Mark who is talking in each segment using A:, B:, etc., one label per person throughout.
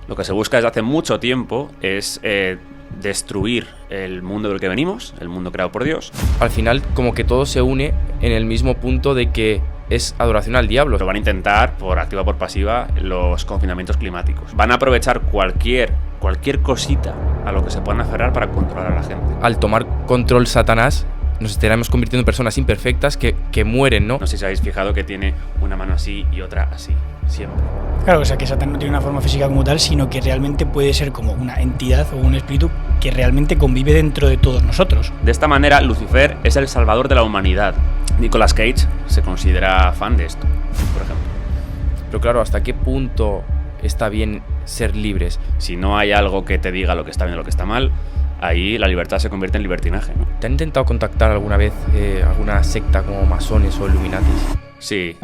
A: Lo que se busca desde hace mucho tiempo es destruir el mundo del que venimos, el mundo creado por Dios.
B: Al final, como que todo se une en el mismo punto de que es adoración al diablo.
A: Lo van a intentar, por activa o por pasiva, los confinamientos climáticos. Van a aprovechar cualquier cosita a lo que se puedan aferrar para controlar a la gente.
B: Al tomar control Satanás, nos estaremos convirtiendo en personas imperfectas que mueren, ¿no?
A: No sé si habéis fijado que tiene una mano así y otra así, siempre.
C: Claro, o sea que Satán no tiene una forma física como tal, sino que realmente puede ser como una entidad o un espíritu que realmente convive dentro de todos nosotros.
A: De esta manera, Lucifer es el salvador de la humanidad. Nicolas Cage se considera fan de esto, por ejemplo.
B: Pero claro, ¿hasta qué punto está bien ser libres?
A: Si no hay algo que te diga lo que está bien o lo que está mal, ahí la libertad se convierte en libertinaje, ¿no?
B: ¿Te han intentado contactar alguna vez alguna secta como masones o illuminatis?
A: Sí.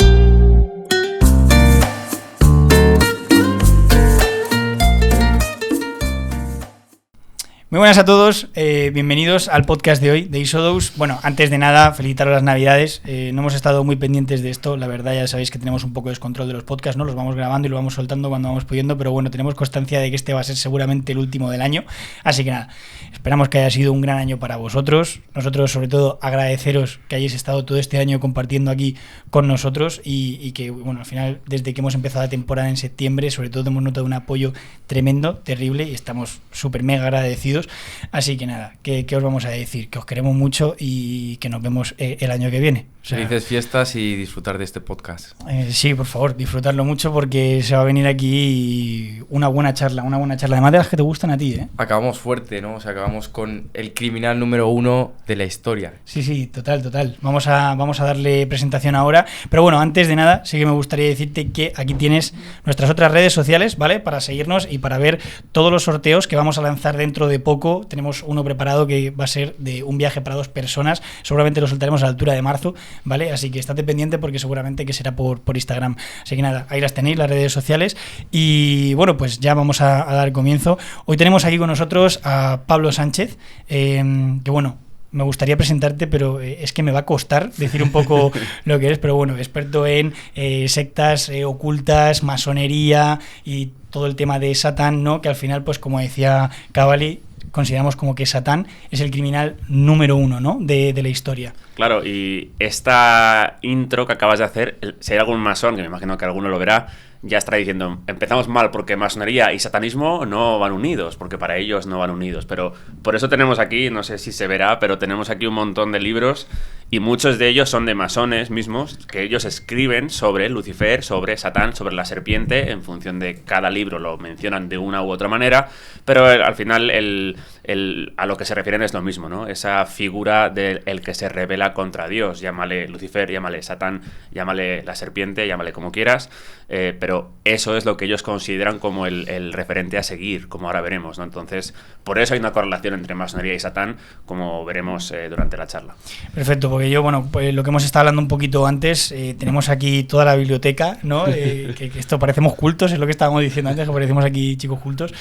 C: Muy buenas a todos, bienvenidos al podcast de hoy de Isodose. Bueno, antes de nada, felicitaros las Navidades. No hemos estado muy pendientes de esto, la verdad ya sabéis que tenemos un poco de descontrol de los podcasts, ¿no? Los vamos grabando y lo vamos soltando cuando vamos pudiendo, pero bueno, tenemos constancia de que este va a ser seguramente el último del año. Así que nada, esperamos que haya sido un gran año para vosotros. Nosotros, sobre todo, agradeceros que hayáis estado todo este año compartiendo aquí con nosotros y que, bueno, al final, desde que hemos empezado la temporada en septiembre, sobre todo hemos notado un apoyo tremendo, terrible, y estamos súper mega agradecidos. Así que nada, ¿qué os vamos a decir? Que os queremos mucho y que nos vemos el año que viene. O sea,
B: felices fiestas y disfrutar de este podcast.
C: Sí, por favor, disfrutarlo mucho porque se va a venir aquí una buena charla, además de las que te gustan a ti, ¿eh?
B: Acabamos fuerte, ¿no? O sea, acabamos con el criminal número 1 de la historia.
C: Sí, total. Vamos a darle presentación ahora, pero bueno, antes de nada, sí que me gustaría decirte que aquí tienes nuestras otras redes sociales, ¿vale? Para seguirnos y para ver todos los sorteos que vamos a lanzar dentro de poco. Tenemos uno preparado que va a ser de un viaje para 2 personas, seguramente lo soltaremos a la altura de marzo, ¿vale? Así que estate pendiente porque seguramente que será por Instagram. Así que nada, ahí las tenéis, las redes sociales. Y bueno, pues ya vamos a dar comienzo. Hoy tenemos aquí con nosotros a Pablo Sánchez, que bueno, me gustaría presentarte, pero es que me va a costar decir un poco lo que eres, pero bueno, experto en sectas ocultas, masonería y todo el tema de Satán, ¿no? Que al final, pues como decía Cavalli, consideramos como que Satán es el criminal número 1, ¿no? de la historia.
A: Claro, y esta intro que acabas de hacer, si hay algún masón, que me imagino que alguno lo verá, ya estará diciendo, empezamos mal porque masonería y satanismo no van unidos, porque para ellos no van unidos. Pero por eso tenemos aquí, no sé si se verá, pero tenemos aquí un montón de libros y muchos de ellos son de masones mismos, que ellos escriben sobre Lucifer, sobre Satán, sobre la serpiente, en función de cada libro lo mencionan de una u otra manera, pero al final a lo que se refieren es lo mismo, ¿no? Esa figura del que se revela contra Dios, llámale Lucifer, llámale Satán, llámale la serpiente, llámale como quieras, pero eso es lo que ellos consideran como el referente a seguir, como ahora veremos, ¿no? Entonces, por eso hay una correlación entre masonería y Satán, como veremos durante la charla.
C: Perfecto, porque yo, bueno, pues lo que hemos estado hablando un poquito antes, tenemos aquí toda la biblioteca, ¿no? Que esto parecemos cultos, es lo que estábamos diciendo antes, que parecemos aquí chicos cultos.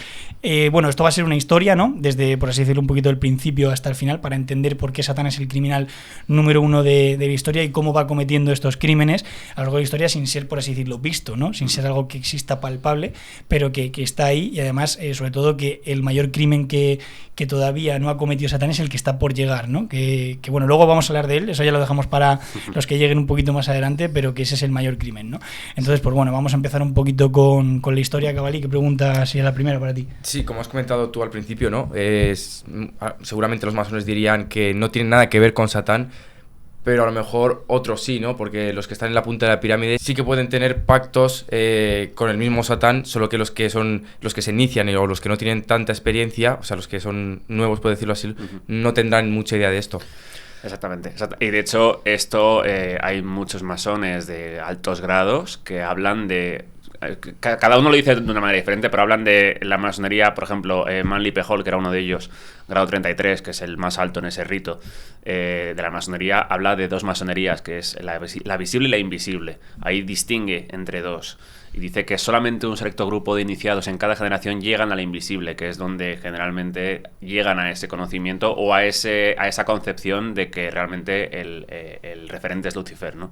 C: Bueno, esto va a ser una historia, ¿no? Desde, por así decirlo, un poquito del principio hasta el final, para entender por qué Satán es el criminal número 1 de la historia y cómo va cometiendo estos crímenes a lo largo de la historia sin ser, por así decirlo, visto, ¿no? Sin ser algo que exista palpable, pero que está ahí y además, sobre todo, que el mayor crimen que todavía no ha cometido Satán es el que está por llegar, ¿no? Que bueno, luego vamos a hablar de él, eso ya lo dejamos para los que lleguen un poquito más adelante, pero que ese es el mayor crimen, ¿no? Entonces, pues bueno, vamos a empezar un poquito con la historia, Cavalli. ¿Qué pregunta sería la primera para ti?
B: Sí, como has comentado tú al principio, ¿no? Seguramente los masones dirían que no tienen nada que ver con Satán, pero a lo mejor otros sí, ¿no? Porque los que están en la punta de la pirámide sí que pueden tener pactos con el mismo Satán, solo que los que se inician o los que no tienen tanta experiencia, o sea, los que son nuevos, por decirlo así, no tendrán mucha idea de esto.
A: Exactamente. Y de hecho, esto hay muchos masones de altos grados que hablan de... Cada uno lo dice de una manera diferente, pero hablan de la masonería, por ejemplo, Manly P. Hall, que era uno de ellos, grado 33, que es el más alto en ese rito, de la masonería habla de dos masonerías, que es la visible y la invisible. Ahí distingue entre dos. Y dice que solamente un selecto grupo de iniciados en cada generación llegan a la invisible, que es donde generalmente llegan a ese conocimiento o a esa concepción de que realmente el referente es Lucifer, ¿no?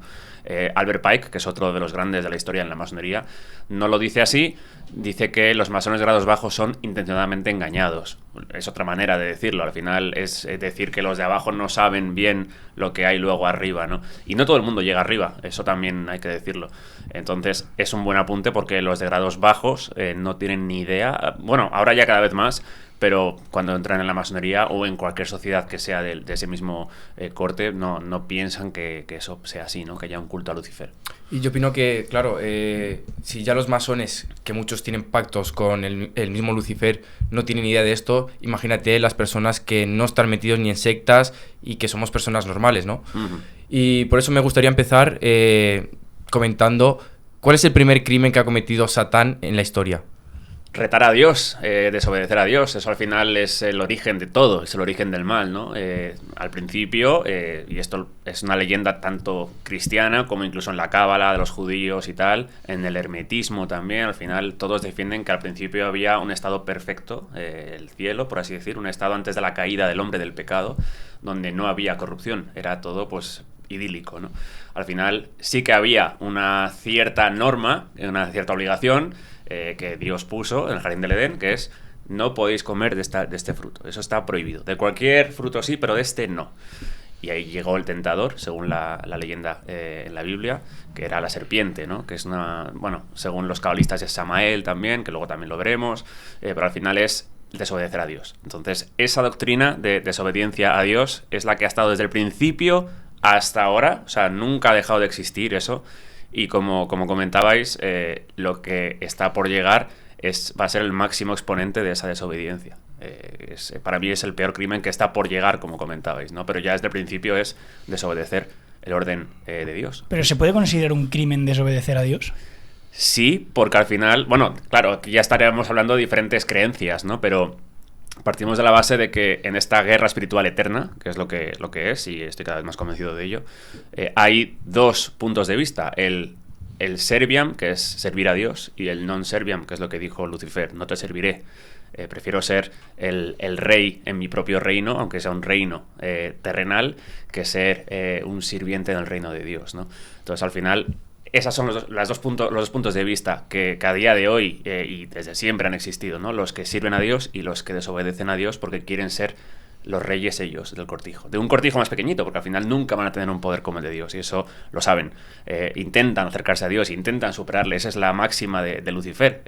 A: Albert Pike, que es otro de los grandes de la historia en la masonería, no lo dice así, dice que los masones de grados bajos son intencionadamente engañados. Es otra manera de decirlo, al final es decir que los de abajo no saben bien lo que hay luego arriba, ¿no? Y no todo el mundo llega arriba, eso también hay que decirlo. Entonces es un buen apunte porque los de grados bajos no tienen ni idea, bueno, ahora ya cada vez más, pero cuando entran en la masonería o en cualquier sociedad que sea de ese mismo corte, no piensan que eso sea así, ¿no? Que haya un culto a Lucifer.
B: Y yo opino que, claro, si ya los masones, que muchos tienen pactos con el mismo Lucifer, no tienen idea de esto, imagínate las personas que no están metidos ni en sectas y que somos personas normales, ¿no? Uh-huh. Y por eso me gustaría empezar comentando cuál es el primer crimen que ha cometido Satán en la historia.
A: Retar a Dios, desobedecer a Dios, eso al final es el origen de todo, es el origen del mal, ¿no? Al principio, y esto es una leyenda tanto cristiana como incluso en la cábala de los judíos y tal, en el hermetismo también, al final todos defienden que al principio había un estado perfecto, el cielo, por así decir, un estado antes de la caída del hombre del pecado, donde no había corrupción, era todo pues idílico, ¿no? Al final sí que había una cierta norma, una cierta obligación, que Dios puso en el jardín del Edén, que es: no podéis comer de este fruto, eso está prohibido. De cualquier fruto sí, pero de este no. Y ahí llegó el tentador, según la leyenda en la Biblia, que era la serpiente, ¿no? Que es una, bueno, según los cabalistas es Samael también, que luego también lo veremos, pero al final es desobedecer a Dios. Entonces, esa doctrina de desobediencia a Dios es la que ha estado desde el principio hasta ahora, o sea, nunca ha dejado de existir eso. Y como comentabais, lo que está por llegar va a ser el máximo exponente de esa desobediencia. Para mí es el peor crimen que está por llegar, como comentabais, ¿no? Pero ya desde el principio es desobedecer el orden de Dios.
C: ¿Pero se puede considerar un crimen desobedecer a Dios?
A: Sí, porque al final, bueno, claro, aquí ya estaríamos hablando de diferentes creencias, ¿no? Pero partimos de la base de que en esta guerra espiritual eterna, que es lo que es, y estoy cada vez más convencido de ello, hay dos puntos de vista. El serviam, que es servir a Dios, y el non serviam, que es lo que dijo Lucifer: no te serviré. Prefiero ser el rey en mi propio reino, aunque sea un reino terrenal, que ser un sirviente en el reino de Dios, ¿no? Entonces, al final, esos son los dos puntos de vista que a día de hoy y desde siempre han existido, ¿no? Los que sirven a Dios y los que desobedecen a Dios porque quieren ser los reyes ellos del cortijo. De un cortijo más pequeñito, porque al final nunca van a tener un poder como el de Dios, y eso lo saben. Intentan acercarse a Dios, intentan superarle. Esa es la máxima de Lucifer.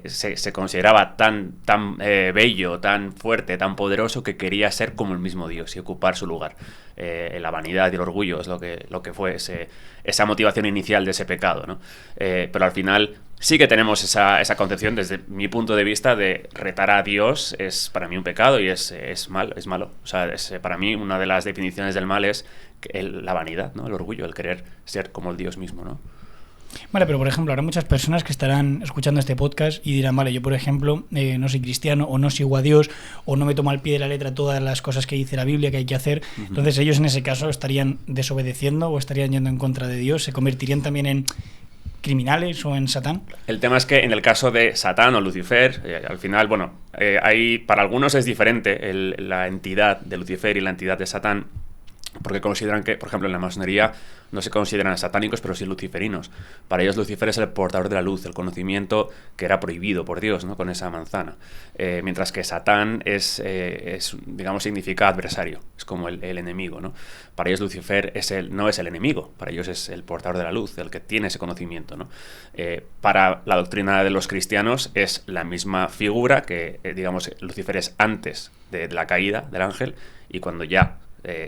A: Se consideraba tan bello, tan fuerte, tan poderoso, que quería ser como el mismo Dios y ocupar su lugar. La vanidad y el orgullo es lo que fue esa motivación inicial de ese pecado, ¿no? Pero al final sí que tenemos esa concepción, desde mi punto de vista, de retar a Dios es para mí un pecado y es malo. O sea, para mí una de las definiciones del mal es la vanidad, ¿no? El orgullo, el querer ser como el Dios mismo, ¿no?
C: Vale, pero por ejemplo, habrá muchas personas que estarán escuchando este podcast y dirán: vale, yo por ejemplo no soy cristiano, o no sigo a Dios, o no me tomo al pie de la letra todas las cosas que dice la Biblia que hay que hacer. Uh-huh. Entonces ellos en ese caso estarían desobedeciendo o estarían yendo en contra de Dios, se convertirían también en criminales o en Satán.
A: El tema es que en el caso de Satán o Lucifer, al final, bueno, para algunos es diferente la entidad de Lucifer y la entidad de Satán, porque consideran que, por ejemplo, en la masonería no se consideran satánicos, pero sí luciferinos. Para ellos Lucifer es el portador de la luz, el conocimiento que era prohibido por Dios, ¿no? Con esa manzana. Mientras que Satán digamos, significa adversario, es como el enemigo, ¿no? Para ellos Lucifer no es el enemigo, para ellos es el portador de la luz, el que tiene ese conocimiento, ¿no? Para la doctrina de los cristianos es la misma figura que, digamos, Lucifer es antes de la caída del ángel, y cuando ya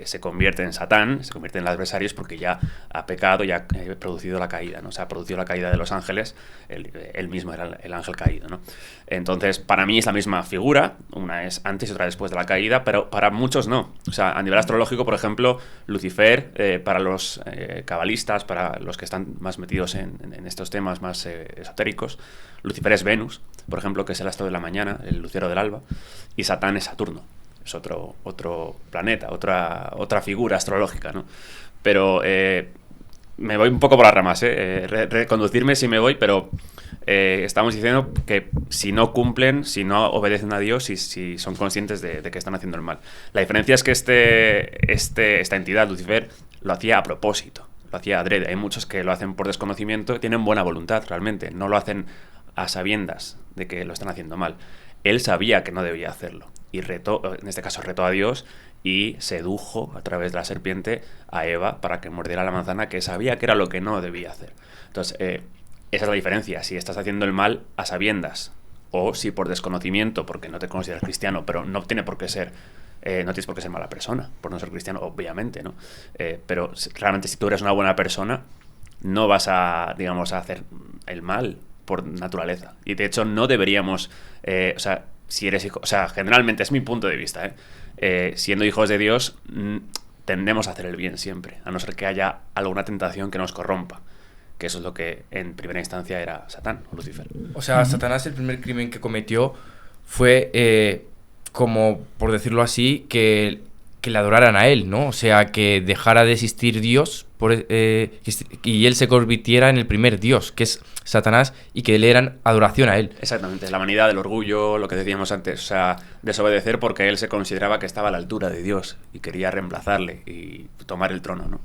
A: se convierte en Satán, se convierte en el adversario, es porque ya ha pecado y ha producido la caída, ¿no? O sea, ha producido la caída de los ángeles, él mismo era el ángel caído, ¿no? Entonces, para mí es la misma figura, una es antes y otra después de la caída, pero para muchos no. O sea, a nivel astrológico, por ejemplo, Lucifer, para los cabalistas, para los que están más metidos en estos temas más esotéricos, Lucifer es Venus, por ejemplo, que es el astro de la mañana, el lucero del alba, y Satán es Saturno. es otro planeta, otra figura astrológica, ¿no? Pero me voy un poco por las ramas, reconducirme si me voy, pero estamos diciendo que si no cumplen, si no obedecen a Dios y si son conscientes de que están haciendo el mal. La diferencia es que esta entidad, Lucifer, lo hacía a propósito, lo hacía adrede. Hay muchos que lo hacen por desconocimiento y tienen buena voluntad realmente, no lo hacen a sabiendas de que lo están haciendo mal. Él sabía que no debía hacerlo y en este caso retó a Dios y sedujo a través de la serpiente a Eva para que mordiera la manzana que sabía que era lo que no debía hacer. Entonces, esa es la diferencia, si estás haciendo el mal a sabiendas o si por desconocimiento, porque no te consideras cristiano, pero no tiene por qué ser, no tienes por qué ser mala persona por no ser cristiano, obviamente, ¿no? Pero realmente si tú eres una buena persona, no vas a, digamos, a hacer el mal por naturaleza. Y de hecho no deberíamos, o sea, si eres hijo, o sea, generalmente es mi punto de vista, siendo hijos de Dios, tendemos a hacer el bien siempre, a no ser que haya alguna tentación que nos corrompa, que eso es lo que en primera instancia era Satán o Lucifer.
B: O sea, Satanás, el primer crimen que cometió fue, como por decirlo así, que le adoraran a él, ¿no? O sea, que dejara de existir Dios y él se convirtiera en el primer Dios, que es Satanás, y que le dieran adoración a él.
A: Exactamente, la vanidad, el orgullo, lo que decíamos antes, o sea, desobedecer porque él se consideraba que estaba a la altura de Dios y quería reemplazarle y tomar el trono, ¿no?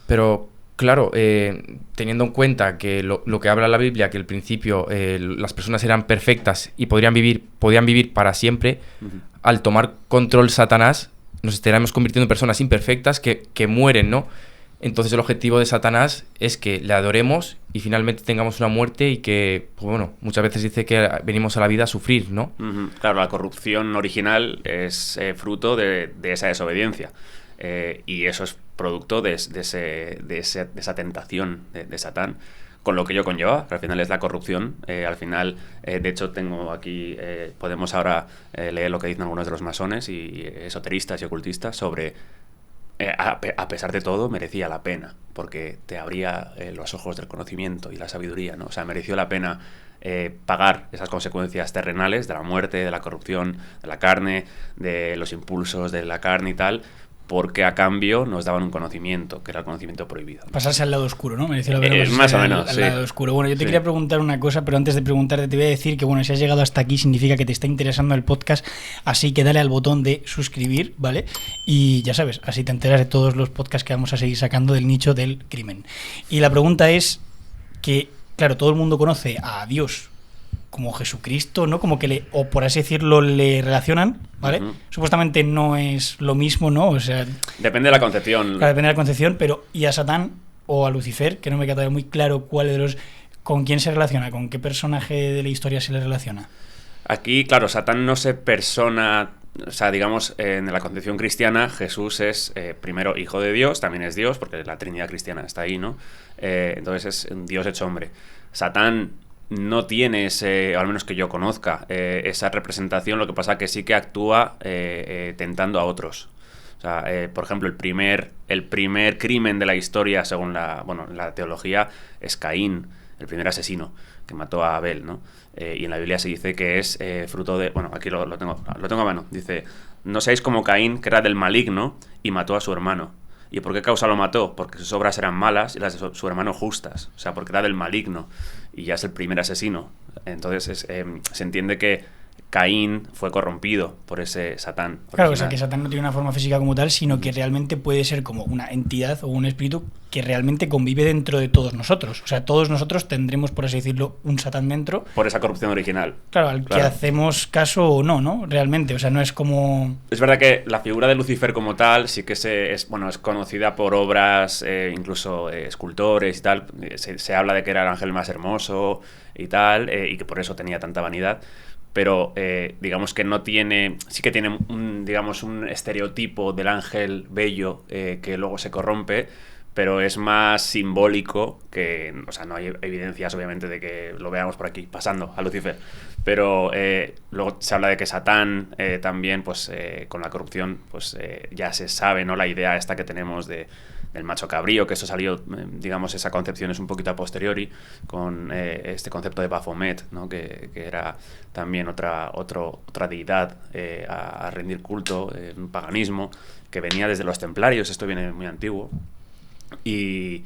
B: Pero claro, teniendo en cuenta que lo que habla la Biblia, que al principio las personas eran perfectas y podían vivir para siempre, al tomar control Satanás, nos estaremos convirtiendo en personas imperfectas que mueren, ¿no? Entonces el objetivo de Satanás es que le adoremos y finalmente tengamos una muerte y que, pues bueno, muchas veces dice que venimos a la vida a sufrir, ¿no?
A: Claro, la corrupción original es fruto de esa desobediencia. Y eso es producto de esa tentación de Satán, con lo que ello conlleva, que al final es la corrupción. Al final, de hecho, tengo aquí, podemos ahora leer lo que dicen algunos de los masones y esoteristas y ocultistas sobre, a pesar de todo, merecía la pena, porque te abría los ojos del conocimiento y la sabiduría, ¿no? O sea, mereció la pena pagar esas consecuencias terrenales de la muerte, de la corrupción, de la carne, de los impulsos de la carne y tal, porque a cambio nos daban un conocimiento, que era el conocimiento prohibido.
C: Pasarse al lado oscuro, ¿no? Mereció la pena
A: más o menos,
C: al
A: sí.
C: lado oscuro. Bueno, yo te quería preguntar una cosa, pero antes de preguntarte te voy a decir que, bueno, si has llegado hasta aquí significa que te está interesando el podcast, así que dale al botón de suscribir, ¿vale? Y ya sabes, así te enteras de todos los podcasts que vamos a seguir sacando del nicho del crimen. Y la pregunta es que, claro, todo el mundo conoce a Dios como Jesucristo, ¿no? Como que o por así decirlo, le relacionan, ¿vale? Supuestamente no es lo mismo, ¿no? O sea,
A: depende de la concepción.
C: Claro, depende de la concepción, pero ¿y a Satán o a Lucifer? Que no me queda todavía muy claro cuál de los... ¿Con quién se relaciona? ¿Con qué personaje de la historia se le relaciona?
A: Aquí, claro, Satán no se persona... O sea, digamos, en la concepción cristiana, Jesús es primero hijo de Dios, también es Dios, porque la Trinidad cristiana está ahí, ¿no? Entonces es un Dios hecho hombre. Satán no tiene ese, al menos que yo conozca, esa representación, lo que pasa que sí que actúa tentando a otros. O sea, por ejemplo, el primer crimen de la historia, según la teología, es Caín, el primer asesino que mató a Abel, ¿no? Y en la Biblia se dice que es fruto de... Bueno, aquí lo tengo a mano. Dice, no seáis como Caín, que era del maligno, y mató a su hermano. ¿Y por qué causa lo mató? Porque sus obras eran malas y las de su hermano justas. O sea, porque era del maligno y ya es el primer asesino. Entonces se entiende que Caín fue corrompido por ese Satán.
C: Claro, o sea, que Satán no tiene una forma física como tal, sino que realmente puede ser como una entidad o un espíritu que realmente convive dentro de todos nosotros. O sea, todos nosotros tendremos, por así decirlo, un Satán dentro.
A: Por esa corrupción original.
C: Claro, al que hacemos caso o no, ¿no? Realmente, o sea, no es como...
A: Es verdad que la figura de Lucifer como tal sí que es conocida por obras, incluso escultores y tal. Se habla de que era el ángel más hermoso y tal, y que por eso tenía tanta vanidad. Pero digamos que no tiene, sí que tiene un estereotipo del ángel bello que luego se corrompe, pero es más simbólico que, o sea, no hay evidencias obviamente de que lo veamos por aquí pasando a Lucifer, pero luego se habla de que Satán también, pues con la corrupción, pues ya se sabe, ¿no? La idea esta que tenemos de del macho cabrío, que eso salió, digamos, esa concepción es un poquito a posteriori, con este concepto de Baphomet, ¿no? que era también otra deidad a rendir culto, un paganismo, que venía desde los templarios, esto viene muy antiguo, y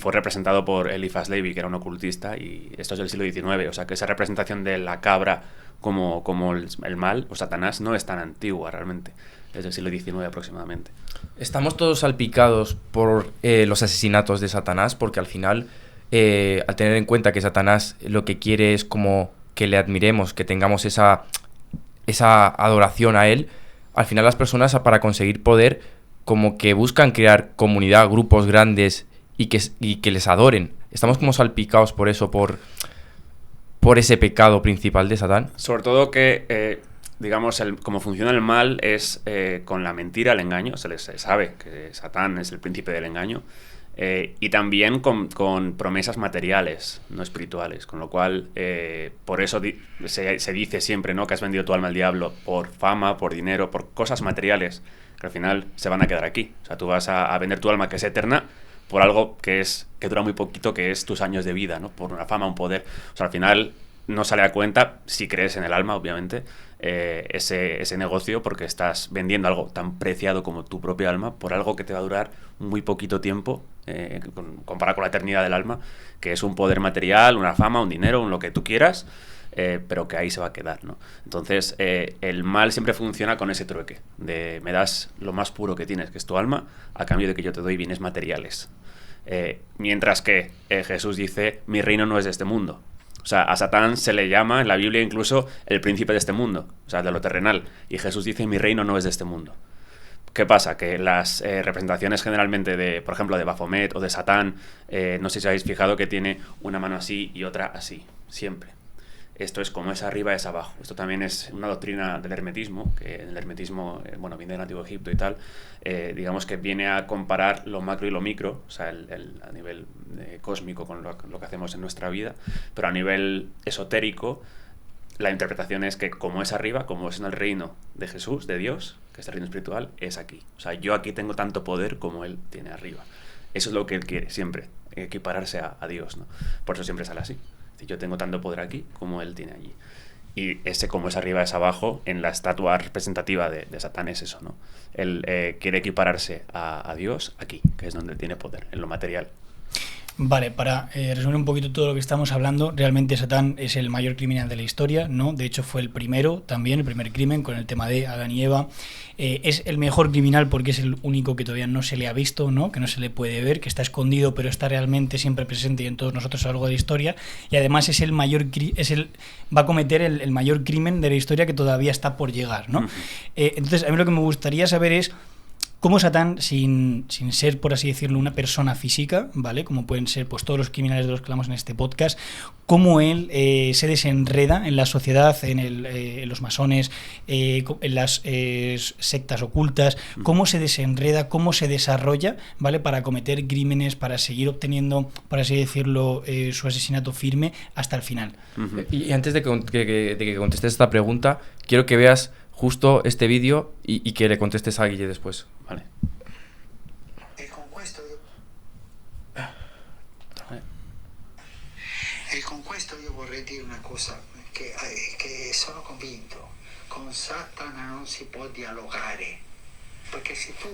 A: fue representado por Eliphas Levi, que era un ocultista, y esto es del siglo XIX, o sea que esa representación de la cabra como el mal, o Satanás, no es tan antigua realmente, es del siglo XIX aproximadamente.
B: Estamos todos salpicados por los asesinatos de Satanás, porque al final, al tener en cuenta que Satanás lo que quiere es como que le admiremos, que tengamos esa adoración a él, al final las personas, para conseguir poder, como que buscan crear comunidad, grupos grandes y que les adoren. Estamos como salpicados por eso, por ese pecado principal de Satán.
A: Sobre todo que, digamos, como funciona el mal es con la mentira, el engaño. Se sabe que Satán es el príncipe del engaño. Y también con promesas materiales, no espirituales. Con lo cual, por eso se dice siempre, ¿no?, que has vendido tu alma al diablo por fama, por dinero, por cosas materiales, que al final se van a quedar aquí. O sea, tú vas a vender tu alma, que es eterna, por algo que dura muy poquito, que es tus años de vida, ¿no? Por una fama, un poder. O sea, al final no sale a cuenta, si crees en el alma, obviamente, ese negocio, porque estás vendiendo algo tan preciado como tu propia alma por algo que te va a durar muy poquito tiempo, comparado con la eternidad del alma, que es un poder material, una fama, un dinero, un lo que tú quieras, pero que ahí se va a quedar, ¿no? Entonces, el mal siempre funciona con ese trueque, de me das lo más puro que tienes, que es tu alma, a cambio de que yo te doy bienes materiales. Mientras que Jesús dice, mi reino no es de este mundo. O sea, a Satán se le llama en la Biblia incluso el príncipe de este mundo, o sea, de lo terrenal. Y Jesús dice, mi reino no es de este mundo. ¿Qué pasa? Que las representaciones generalmente por ejemplo, de Baphomet o de Satán, no sé si habéis fijado que tiene una mano así y otra así, siempre. Esto es como es arriba, es abajo. Esto también es una doctrina del hermetismo, que el hermetismo, viene del Antiguo Egipto y tal, digamos que viene a comparar lo macro y lo micro, o sea, a nivel cósmico con lo que hacemos en nuestra vida, pero a nivel esotérico, la interpretación es que como es arriba, como es en el reino de Jesús, de Dios, que es el reino espiritual, es aquí. O sea, yo aquí tengo tanto poder como Él tiene arriba. Eso es lo que Él quiere siempre, equipararse a Dios, ¿no? Por eso siempre sale así. Yo tengo tanto poder aquí como Él tiene allí. Y ese como es arriba es abajo, en la estatua representativa de Satán es eso, ¿no? Él quiere equipararse a Dios aquí, que es donde Él tiene poder, en lo material.
C: Vale, para resumir un poquito todo lo que estamos hablando, realmente Satán es el mayor criminal de la historia, ¿no? De hecho fue el primer crimen con el tema de Adán y Eva. Es el mejor criminal porque es el único que todavía no se le ha visto, ¿no? Que no se le puede ver, que está escondido pero está realmente siempre presente y en todos nosotros a lo largo de la historia. Y además es va a cometer el mayor crimen de la historia que todavía está por llegar, ¿no? Entonces a mí lo que me gustaría saber es cómo Satán, sin ser, por así decirlo, una persona física, ¿vale? Como pueden ser pues todos los criminales de los que hablamos en este podcast, cómo él se desenreda en la sociedad, en los masones, en las sectas ocultas, cómo se desenreda, cómo se desarrolla, ¿vale? Para cometer crímenes, para seguir obteniendo, por así decirlo, su asesinato firme hasta el final.
B: Y antes de que contestes esta pregunta, quiero que veas justo este vídeo y que le contestes a Guille después.
A: Vale.
D: E con questo io vorrei dire una cosa che sono convinto, con Satana non si può dialogare, perché se tu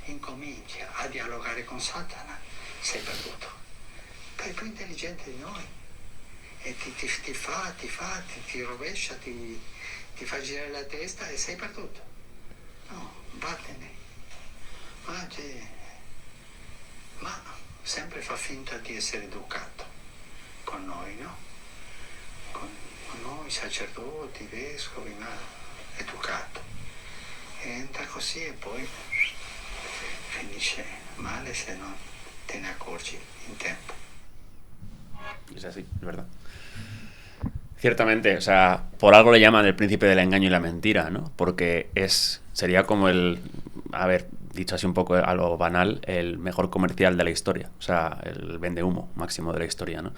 D: incominci a dialogare con Satana sei perduto, poi è più intelligente di noi e ti rovescia, ti fa girare la testa e sei perduto. No, vattene. Ma sempre fa finta di essere educato con noi, no? Con noi sacerdoti, vescovi, ma educato. E entra così e poi finisce male se non te ne accorgi in tempo.
A: Es así, es verdad. Ciertamente, o sea, por algo le llaman el príncipe del engaño y la mentira, ¿no? Porque sería como dicho así un poco a lo banal, el mejor comercial de la historia, o sea, el vendehumo máximo de la historia, ¿no?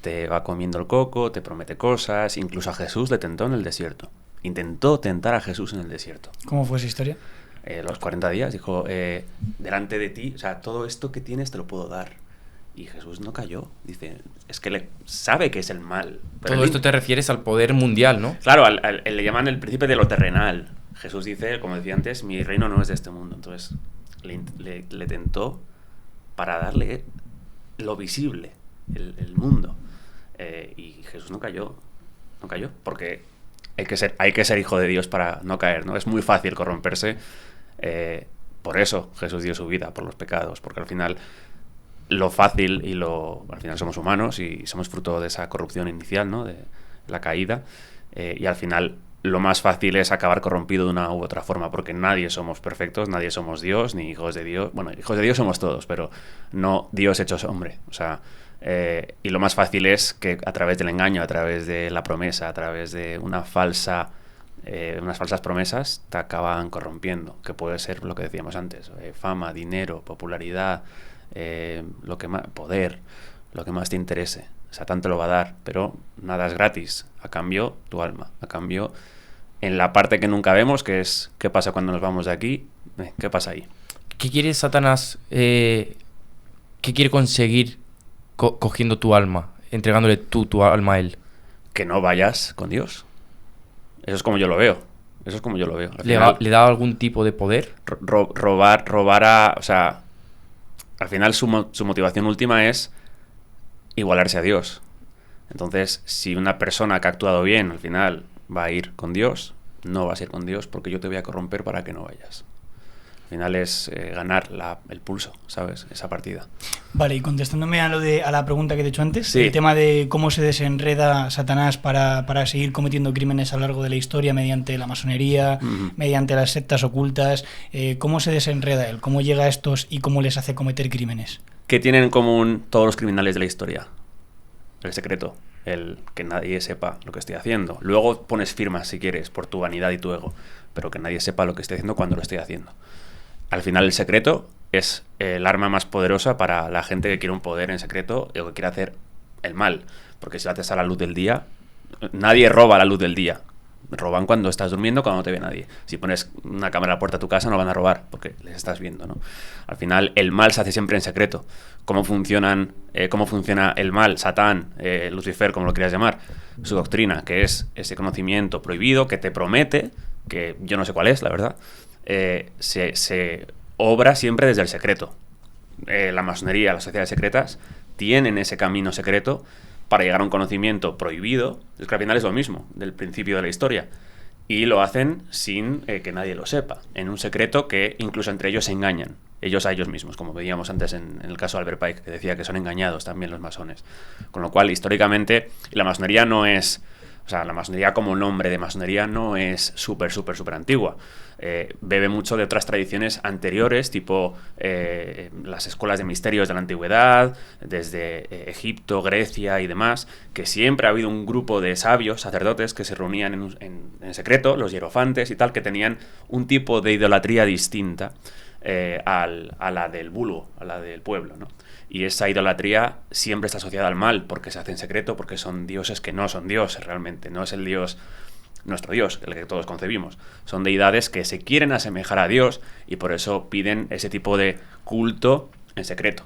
A: Te va comiendo el coco, te promete cosas, incluso a Jesús le tentó en el desierto. Intentó tentar a Jesús en el desierto.
C: ¿Cómo fue esa historia?
A: los 40 días, dijo, delante de ti, o sea, todo esto que tienes te lo puedo dar. Y Jesús no cayó. Dice, es que sabe que es el mal. Pero
B: Todo esto te refieres al poder mundial, ¿no?
A: Claro, le llaman el príncipe de lo terrenal. Jesús dice, como decía antes, mi reino no es de este mundo. Entonces le tentó para darle lo visible, el mundo. Y Jesús no cayó, porque hay que ser hijo de Dios para no caer, ¿no? Es muy fácil corromperse. Por eso Jesús dio su vida, por los pecados, porque al final lo fácil al final somos humanos y somos fruto de esa corrupción inicial, ¿no? De la caída, y al final lo más fácil es acabar corrompido de una u otra forma, porque nadie somos perfectos, nadie somos Dios, ni hijos de Dios. Bueno, hijos de Dios somos todos, pero no Dios hechos hombre. O sea, y lo más fácil es que a través del engaño, a través de la promesa, a través de unas falsas promesas, te acaban corrompiendo, que puede ser lo que decíamos antes, fama, dinero, popularidad, lo que más, poder, lo que más te interese. Satán te lo va a dar, pero nada es gratis. A cambio, tu alma. A cambio, en la parte que nunca vemos, que es qué pasa cuando nos vamos de aquí, qué pasa ahí.
B: ¿Qué quiere Satanás? ¿Qué quiere conseguir cogiendo tu alma, entregándole tu alma a él?
A: Que no vayas con Dios. Eso es como yo lo veo.
B: ¿Le da algún tipo de poder?
A: Robar o sea, al final su motivación última es igualarse a Dios. Entonces, si una persona que ha actuado bien al final va a ir con Dios, no vas a ir con Dios porque yo te voy a corromper para que no vayas. Al final es ganar el pulso, ¿sabes? Esa partida.
C: Vale, y contestándome a la pregunta que te he hecho antes,
A: sí.
C: El tema de cómo se desenreda Satanás para seguir cometiendo crímenes a lo largo de la historia mediante la masonería, mediante las sectas ocultas, ¿cómo se desenreda él? ¿Cómo llega a estos y cómo les hace cometer crímenes?
A: ¿Qué tienen en común todos los criminales de la historia? El secreto, el que nadie sepa lo que estoy haciendo. Luego pones firmas si quieres por tu vanidad y tu ego, pero que nadie sepa lo que estoy haciendo cuando lo estoy haciendo. Al final el secreto es el arma más poderosa para la gente que quiere un poder en secreto o que quiere hacer el mal, porque si lo haces a la luz del día, nadie roba a la luz del día. Roban cuando estás durmiendo, cuando no te ve nadie. Si pones una cámara a la puerta de tu casa no van a robar porque les estás viendo, ¿no? Al final el mal se hace siempre en secreto. ¿Cómo funciona el mal? Satán, Lucifer, como lo quieras llamar, su doctrina, que es ese conocimiento prohibido que te promete, que yo no sé cuál es, la verdad, se obra siempre desde el secreto. La masonería, las sociedades secretas tienen ese camino secreto para llegar a un conocimiento prohibido. Es que al final es lo mismo del principio de la historia, y lo hacen sin que nadie lo sepa, en un secreto que incluso entre ellos se engañan, ellos a ellos mismos, como veíamos antes en el caso de Albert Pike, que decía que son engañados también los masones. Con lo cual, históricamente, la masonería no es... O sea, la masonería como nombre de masonería no es súper antigua. Bebe mucho de otras tradiciones anteriores, tipo las escuelas de misterios de la antigüedad, desde Egipto, Grecia y demás, que siempre ha habido un grupo de sabios, sacerdotes, que se reunían en secreto, los hierofantes y tal, que tenían un tipo de idolatría distinta a la del vulgo, a la del pueblo, ¿no? Y esa idolatría siempre está asociada al mal, porque se hace en secreto, porque son dioses que no son dioses realmente, no es el Dios, nuestro Dios, el que todos concebimos. Son deidades que se quieren asemejar a Dios y por eso piden ese tipo de culto en secreto.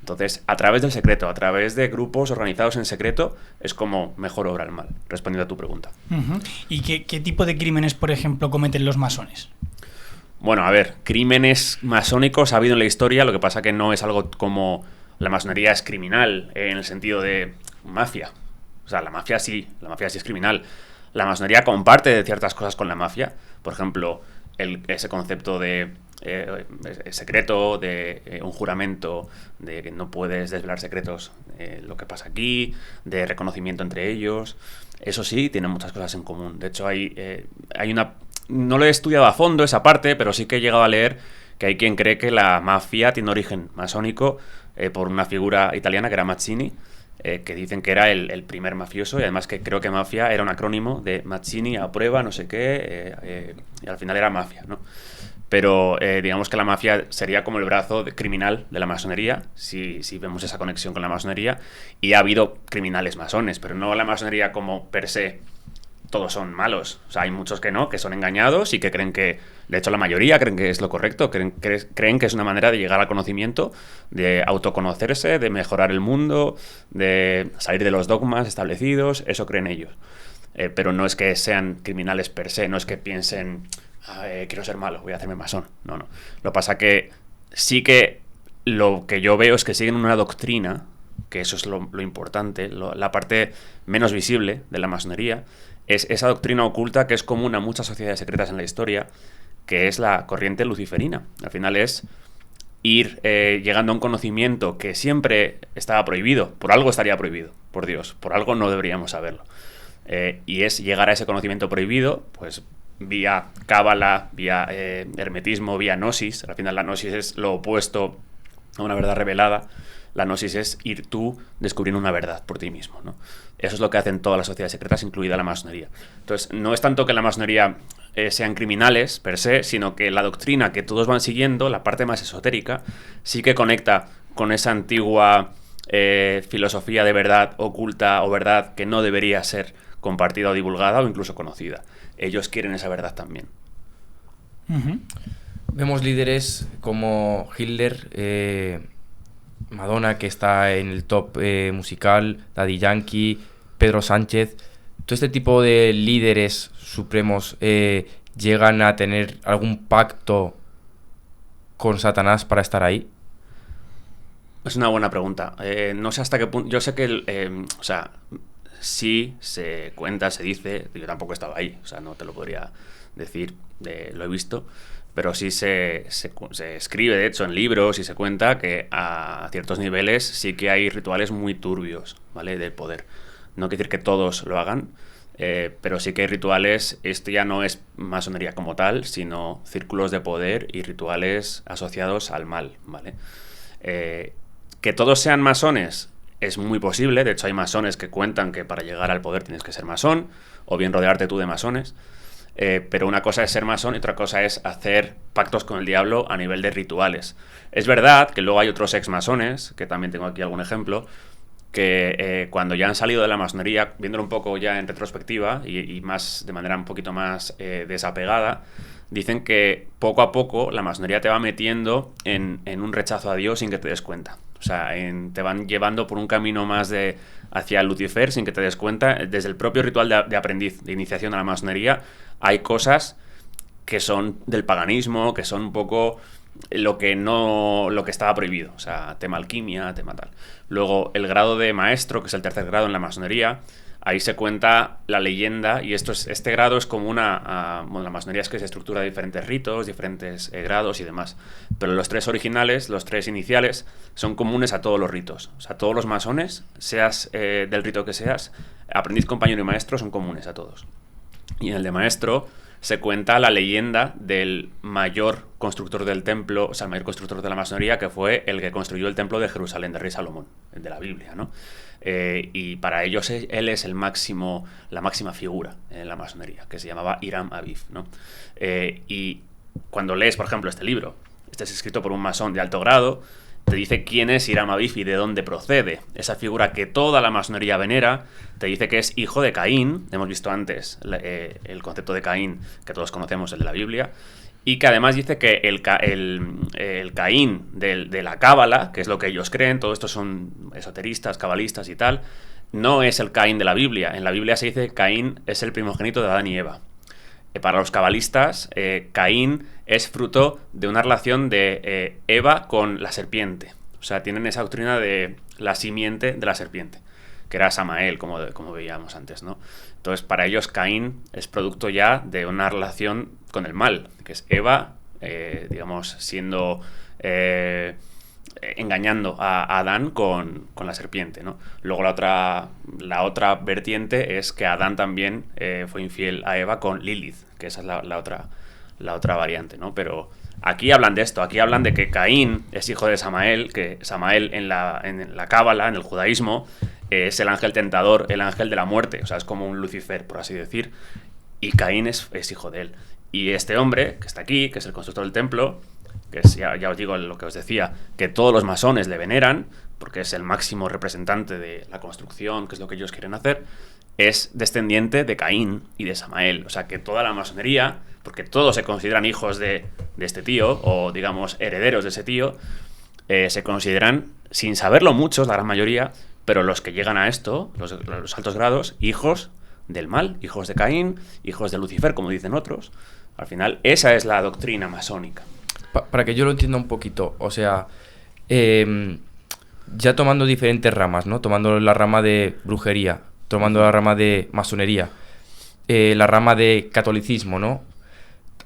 A: Entonces, a través del secreto, a través de grupos organizados en secreto, es como mejor obra el mal, respondiendo a tu pregunta.
C: Uh-huh. ¿Y qué tipo de crímenes, por ejemplo, cometen los masones?
A: Bueno, a ver, crímenes masónicos ha habido en la historia, lo que pasa que no es algo como la masonería es criminal en el sentido de mafia. O sea, la mafia sí es criminal. La masonería comparte de ciertas cosas con la mafia. Por ejemplo, ese concepto de secreto, de un juramento, de que no puedes desvelar secretos, lo que pasa aquí, de reconocimiento entre ellos. Eso sí, tienen muchas cosas en común. De hecho, hay una... No lo he estudiado a fondo esa parte, pero sí que he llegado a leer que hay quien cree que la mafia tiene origen masónico por una figura italiana que era Mazzini, que dicen que era el primer mafioso, y además que creo que mafia era un acrónimo de Mazzini a prueba, no sé qué, y al final era mafia, ¿no? Pero digamos que la mafia sería como el brazo criminal de la masonería, si vemos esa conexión con la masonería, y ha habido criminales masones, pero no la masonería como per se todos son malos. O sea, hay muchos que no, que son engañados y que creen que, de hecho la mayoría creen que es lo correcto, creen que es una manera de llegar al conocimiento, de autoconocerse, de mejorar el mundo, de salir de los dogmas establecidos, eso creen ellos. Pero no es que sean criminales per se, no es que piensen, quiero ser malo, voy a hacerme masón. No. Lo que pasa que sí que lo que yo veo es que siguen una doctrina, que eso es lo importante, la parte menos visible de la masonería, es esa doctrina oculta que es común a muchas sociedades secretas en la historia, que es la corriente luciferina. Al final es ir llegando a un conocimiento que siempre estaba prohibido, por algo estaría prohibido, por Dios, por algo no deberíamos saberlo. Y es llegar a ese conocimiento prohibido, pues vía cábala, vía hermetismo, vía gnosis. Al final la gnosis es lo opuesto a una verdad revelada. La gnosis es ir tú descubriendo una verdad por ti mismo, ¿no? Eso es lo que hacen todas las sociedades secretas, incluida la masonería. Entonces, no es tanto que la masonería sean criminales per se, sino que la doctrina que todos van siguiendo, la parte más esotérica, sí que conecta con esa antigua filosofía de verdad oculta o verdad que no debería ser compartida o divulgada o incluso conocida. Ellos quieren esa verdad también.
C: Uh-huh.
B: Vemos líderes como Hitler, Madonna, que está en el top musical, Daddy Yankee, Pedro Sánchez. ¿Todo este tipo de líderes supremos llegan a tener algún pacto con Satanás para estar ahí?
A: Es una buena pregunta. No sé hasta qué punto. Yo sé que, o sea, sí se cuenta, se dice. Yo tampoco estaba ahí, o sea, no te lo podría decir, lo he visto. Pero sí se escribe, de hecho, en libros y se cuenta que a ciertos niveles sí que hay rituales muy turbios, ¿vale? Del poder. No quiere decir que todos lo hagan, pero sí que hay rituales. Esto ya no es masonería como tal, sino círculos de poder y rituales asociados al mal, ¿vale? Que todos sean masones es muy posible. De hecho, hay masones que cuentan que para llegar al poder tienes que ser masón, o bien rodearte tú de masones. Pero una cosa es ser masón y otra cosa es hacer pactos con el diablo a nivel de rituales. Es verdad que luego hay otros ex-masones, que también tengo aquí algún ejemplo, que cuando ya han salido de la masonería, viéndolo un poco ya en retrospectiva y más de manera un poquito más desapegada, dicen que poco a poco la masonería te va metiendo en un rechazo a Dios sin que te des cuenta. O sea, te van llevando por un camino más hacia Lucifer sin que te des cuenta. Desde el propio ritual de aprendiz, de iniciación a la masonería, hay cosas que son del paganismo, que son un poco lo que estaba prohibido. O sea, tema alquimia, tema tal. Luego, el grado de maestro, que es el tercer grado en la masonería, ahí se cuenta la leyenda, y este grado es como la masonería es que se estructura de diferentes ritos, diferentes grados y demás. Pero los tres originales, los tres iniciales, son comunes a todos los ritos. O sea, todos los masones, seas del rito que seas, aprendiz, compañero y maestro, son comunes a todos. Y en el de maestro se cuenta la leyenda del mayor constructor del templo, o sea, el mayor constructor de la masonería, que fue el que construyó el templo de Jerusalén, del rey Salomón, el de la Biblia, ¿no? Y para ellos él es la máxima figura en la masonería, que se llamaba Hiram Aviv, ¿no? Y cuando lees, por ejemplo, este libro, este es escrito por un masón de alto grado, te dice quién es Hiram Aviv y de dónde procede. Esa figura que toda la masonería venera, te dice que es hijo de Caín. Hemos visto antes el concepto de Caín, que todos conocemos, el de la Biblia. Y que además dice que el Caín de la cábala, que es lo que ellos creen, todo esto son esoteristas, cabalistas y tal, no es el Caín de la Biblia. En la Biblia se dice que Caín es el primogénito de Adán y Eva. Para los cabalistas, Caín es fruto de una relación de Eva con la serpiente. O sea, tienen esa doctrina de la simiente de la serpiente, que era Samael, como veíamos antes, ¿no? Entonces, para ellos, Caín es producto ya de una relación con el mal, que es Eva, digamos, siendo engañando a Adán con la serpiente, ¿no? Luego la otra vertiente es que Adán también fue infiel a Eva con Lilith, que esa es la otra variante, ¿no? Pero aquí hablan de esto, aquí hablan de que Caín es hijo de Samael, que Samael en la cábala, en el judaísmo, es el ángel tentador, el ángel de la muerte, o sea, es como un Lucifer, por así decir, y Caín es hijo de él. Y este hombre, que está aquí, que es el constructor del templo, que es, ya os digo lo que os decía, que todos los masones le veneran, porque es el máximo representante de la construcción, que es lo que ellos quieren hacer, es descendiente de Caín y de Samael. O sea, que toda la masonería, porque todos se consideran hijos de este tío, o digamos herederos de ese tío, se consideran, sin saberlo muchos, la gran mayoría, pero los que llegan a esto, los altos grados, hijos del mal, hijos de Caín, hijos de Lucifer, como dicen otros. Al final, esa es la doctrina masónica.
B: Para que yo lo entienda un poquito, o sea, ya tomando diferentes ramas, ¿no? Tomando la rama de brujería, tomando la rama de masonería, la rama de catolicismo, ¿no?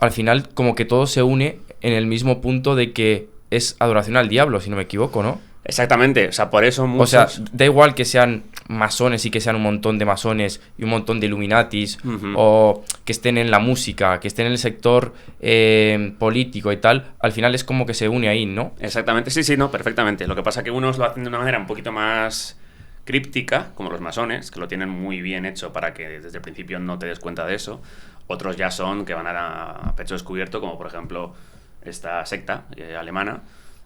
B: Al final, como que todo se une en el mismo punto de que es adoración al diablo, si no me equivoco, ¿no?
A: Exactamente, o sea, por eso muchos...
B: O sea, da igual que sean masones y que sean un montón de masones y un montón de Illuminatis, o que estén en la música, que estén en el sector político y tal, al final es como que se une ahí, ¿no?
A: Exactamente, sí, no, perfectamente. Lo que pasa es que unos lo hacen de una manera un poquito más críptica, como los masones, que lo tienen muy bien hecho para que desde el principio no te des cuenta de eso. Otros ya son que van a pecho descubierto, como por ejemplo esta secta alemana,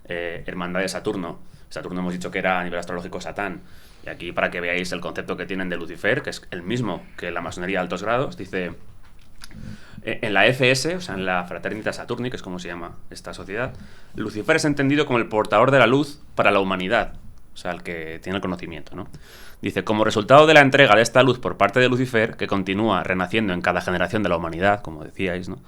A: Hermandad de Saturno. Saturno hemos dicho que era a nivel astrológico Satán. Y aquí, para que veáis el concepto que tienen de Lucifer, que es el mismo que la masonería de altos grados, dice... En la FS, o sea, en la Fraternidad Saturni, que es como se llama esta sociedad, Lucifer es entendido como el portador de la luz para la humanidad, o sea, el que tiene el conocimiento, ¿no? Dice, como resultado de la entrega de esta luz por parte de Lucifer, que continúa renaciendo en cada generación de la humanidad, como decíais, ¿no?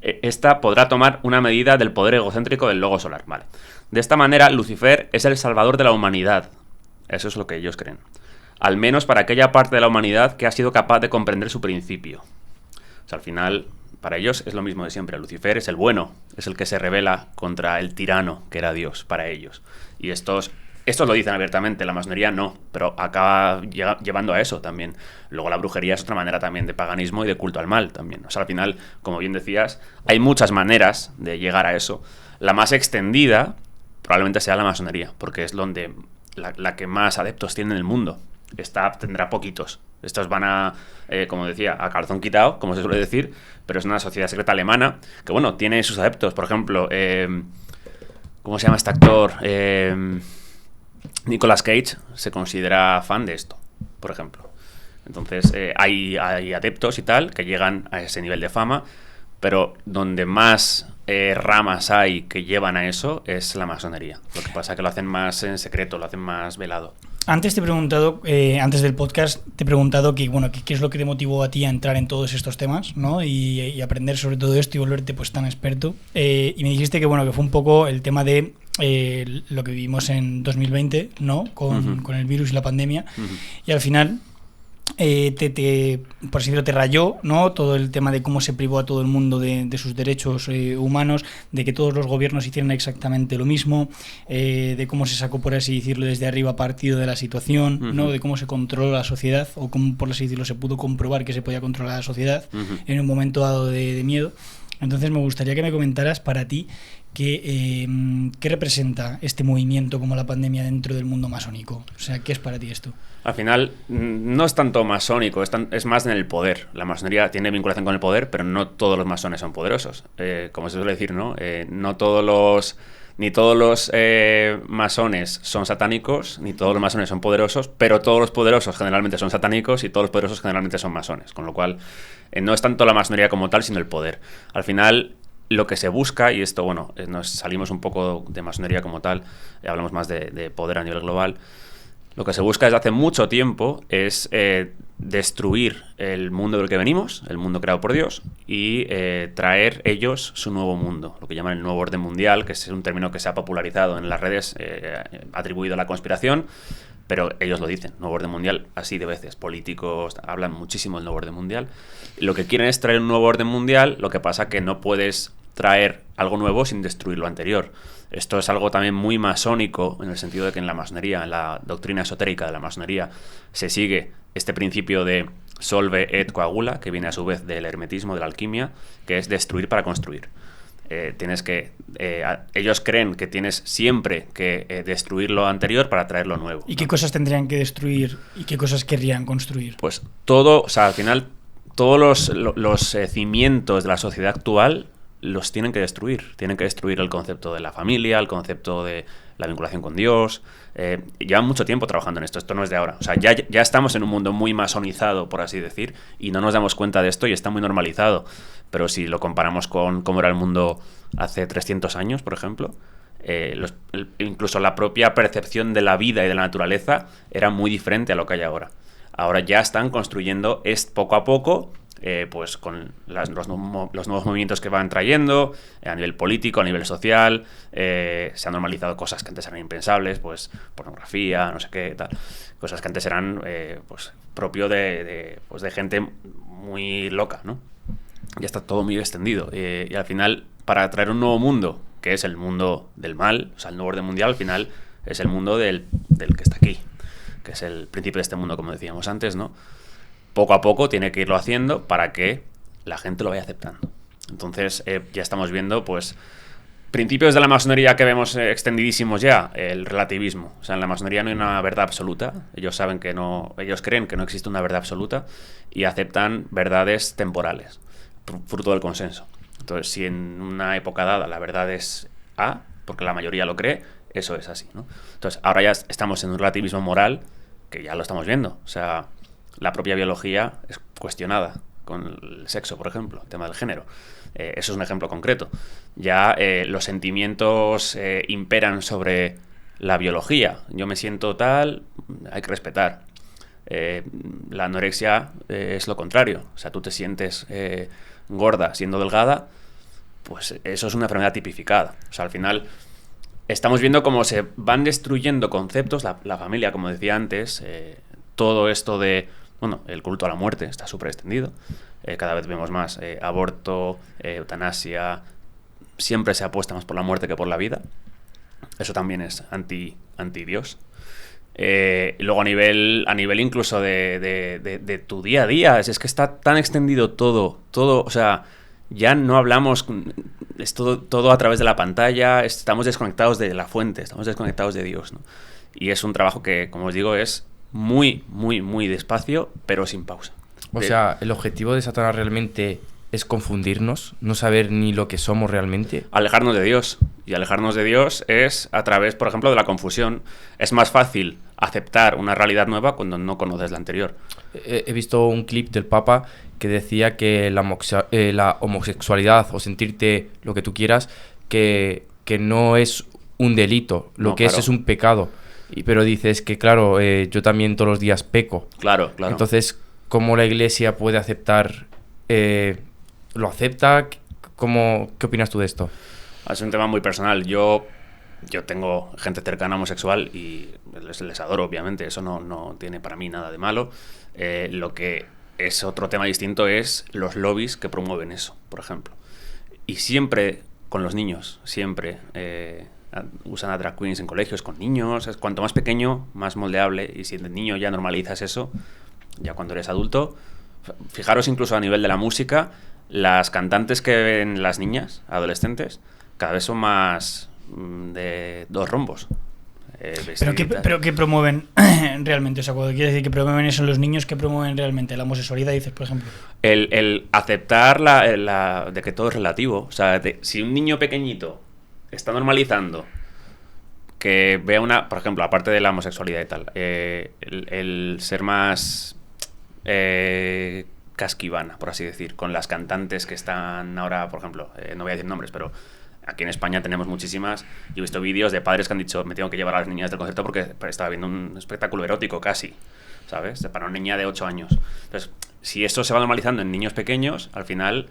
A: Esta podrá tomar una medida del poder egocéntrico del logo solar, ¿vale? De esta manera, Lucifer es el salvador de la humanidad. Eso es lo que ellos creen. Al menos para aquella parte de la humanidad que ha sido capaz de comprender su principio. O sea, al final, para ellos es lo mismo de siempre. Lucifer es el bueno, es el que se rebela contra el tirano, que era Dios, para ellos. Y estos lo dicen abiertamente, la masonería no, pero acaba llevando a eso también. Luego la brujería es otra manera también de paganismo y de culto al mal también. O sea, al final, como bien decías, hay muchas maneras de llegar a eso. La más extendida probablemente sea la masonería, porque es donde la que más adeptos tiene en el mundo. Esta tendrá poquitos. Estos van a, como decía, a calzón quitado, como se suele decir, pero es una sociedad secreta alemana que, bueno, tiene sus adeptos. Por ejemplo, ¿cómo se llama este actor? Nicolas Cage se considera fan de esto, por ejemplo. Entonces, hay adeptos y tal que llegan a ese nivel de fama, pero donde más ramas hay que llevan a eso es la masonería. Lo que pasa es que lo hacen más en secreto, lo hacen más velado.
C: Antes te he preguntado, antes del podcast, te he preguntado qué es lo que te motivó a ti a entrar en todos estos temas, ¿no? Y aprender sobre todo esto y volverte pues tan experto. Y me dijiste que que fue un poco el tema de lo que vivimos en 2020, ¿no? Con el virus y la pandemia. Y al final por así decirlo, te rayó, ¿no? Todo el tema de cómo se privó a todo el mundo de sus derechos humanos, de que todos los gobiernos hicieran exactamente lo mismo, de cómo se sacó, por así decirlo, desde arriba partido de la situación, ¿no? De cómo se controló la sociedad, o cómo, por así decirlo, se pudo comprobar que se podía controlar la sociedad en un momento dado de miedo. Entonces me gustaría que me comentaras para ti qué representa este movimiento como la pandemia dentro del mundo masónico. O sea, ¿qué es para ti esto?
A: Al final, no es tanto masónico, es más en el poder. La masonería tiene vinculación con el poder, pero no todos los masones son poderosos. Como se suele decir, ¿no? Ni todos los masones son satánicos, ni todos los masones son poderosos, pero todos los poderosos generalmente son satánicos y todos los poderosos generalmente son masones. Con lo cual, no es tanto la masonería como tal, sino el poder. Al final, lo que se busca, y esto, bueno, nos salimos un poco de masonería como tal, hablamos más de poder a nivel global. Lo que se busca desde hace mucho tiempo es destruir el mundo del que venimos, el mundo creado por Dios, y traer ellos su nuevo mundo, lo que llaman el nuevo orden mundial, que es un término que se ha popularizado en las redes, atribuido a la conspiración, pero ellos lo dicen, nuevo orden mundial, así de veces. Políticos hablan muchísimo del nuevo orden mundial. Lo que quieren es traer un nuevo orden mundial, lo que pasa que no puedes traer algo nuevo sin destruir lo anterior. Esto es algo también muy masónico, en el sentido de que en la masonería, en la doctrina esotérica de la masonería, se sigue este principio de solve et coagula, que viene a su vez del hermetismo, de la alquimia, que es destruir para construir. Ellos creen que tienes siempre que destruir lo anterior para traer lo nuevo.
C: ¿Y qué cosas tendrían que destruir y qué cosas querrían construir?
A: Pues todo, o sea, al final, todos los cimientos de la sociedad actual los tienen que destruir. Tienen que destruir el concepto de la familia, el concepto de la vinculación con Dios. Llevan mucho tiempo trabajando en esto. Esto no es de ahora. O sea, ya estamos en un mundo muy masonizado, por así decir, y no nos damos cuenta de esto y está muy normalizado. Pero si lo comparamos con cómo era el mundo hace 300 años, por ejemplo, incluso la propia percepción de la vida y de la naturaleza era muy diferente a lo que hay ahora. Ahora ya están construyendo poco a poco, pues con los nuevos movimientos que van trayendo, a nivel político, a nivel social, se han normalizado cosas que antes eran impensables, pues pornografía, no sé qué, tal, cosas que antes eran pues propio de gente muy loca, ¿no? Ya está todo muy extendido, y al final, para traer un nuevo mundo, que es el mundo del mal, o sea, el nuevo orden mundial, al final es el mundo del que está aquí, que es el principio de este mundo, como decíamos antes, ¿no? Poco a poco tiene que irlo haciendo para que la gente lo vaya aceptando. Entonces, ya estamos viendo, pues, principios de la masonería que vemos extendidísimos ya, el relativismo. O sea, en la masonería no hay una verdad absoluta. Ellos saben que no, ellos creen que no existe una verdad absoluta y aceptan verdades temporales, fruto del consenso. Entonces, si en una época dada la verdad es A, porque la mayoría lo cree, eso es así, ¿no? Entonces, ahora ya estamos en un relativismo moral que ya lo estamos viendo. O sea, la propia biología es cuestionada con el sexo, por ejemplo, el tema del género. Eso es un ejemplo concreto. Ya los sentimientos imperan sobre la biología. Yo me siento tal, hay que respetar. La anorexia es lo contrario. O sea, tú te sientes gorda siendo delgada, pues eso es una enfermedad tipificada. O sea, al final estamos viendo cómo se van destruyendo conceptos, la familia, como decía antes, todo esto de, bueno, el culto a la muerte está súper extendido, cada vez vemos más aborto, eutanasia, siempre se apuesta más por la muerte que por la vida. Eso también es anti-Dios. Luego a nivel incluso de tu día a día, es que está tan extendido todo, o sea, ya no hablamos, es todo a través de la pantalla, estamos desconectados de la fuente, estamos desconectados de Dios, ¿no? Y es un trabajo que, como os digo, es muy, muy, muy despacio, pero sin pausa.
B: O sea, el objetivo de Satanás realmente es confundirnos, no saber ni lo que somos realmente.
A: Alejarnos de Dios. Y alejarnos de Dios es a través, por ejemplo, de la confusión. Es más fácil aceptar una realidad nueva cuando no conoces la anterior.
B: He visto un clip del Papa que decía que la homosexualidad o sentirte lo que tú quieras, que no es un delito, lo que
A: claro.
B: es un pecado. Pero dices que, claro, yo también todos los días peco.
A: Claro.
B: Entonces, ¿cómo la Iglesia puede aceptar? ¿Lo acepta? ¿Qué opinas tú de esto?
A: Es un tema muy personal. Yo tengo gente cercana homosexual y les adoro, obviamente. Eso no tiene para mí nada de malo. Lo que es otro tema distinto es los lobbies que promueven eso, por ejemplo. Y siempre con los niños, siempre usan a drag queens en colegios con niños. Cuanto más pequeño, más moldeable. Y si el niño ya normalizas eso, ya cuando eres adulto... Fijaros incluso a nivel de la música, las cantantes que ven las niñas, adolescentes, cada vez son más de 2 rombos.
C: ¿Pero qué promueven realmente? O sea, cuando quieres decir que promueven eso los niños, ¿qué promueven realmente? ¿La homosexualidad, dices, por ejemplo?
A: El aceptar de que todo es relativo. O sea, si un niño pequeñito está normalizando que vea por ejemplo, aparte de la homosexualidad y tal, el ser más... casquivana, por así decir, con las cantantes que están ahora, por ejemplo, no voy a decir nombres, pero aquí en España tenemos muchísimas. Yo he visto vídeos de padres que han dicho, me tengo que llevar a las niñas del concierto porque estaba viendo un espectáculo erótico casi, ¿sabes? Para una niña de 8 años. Entonces, si esto se va normalizando en niños pequeños, al final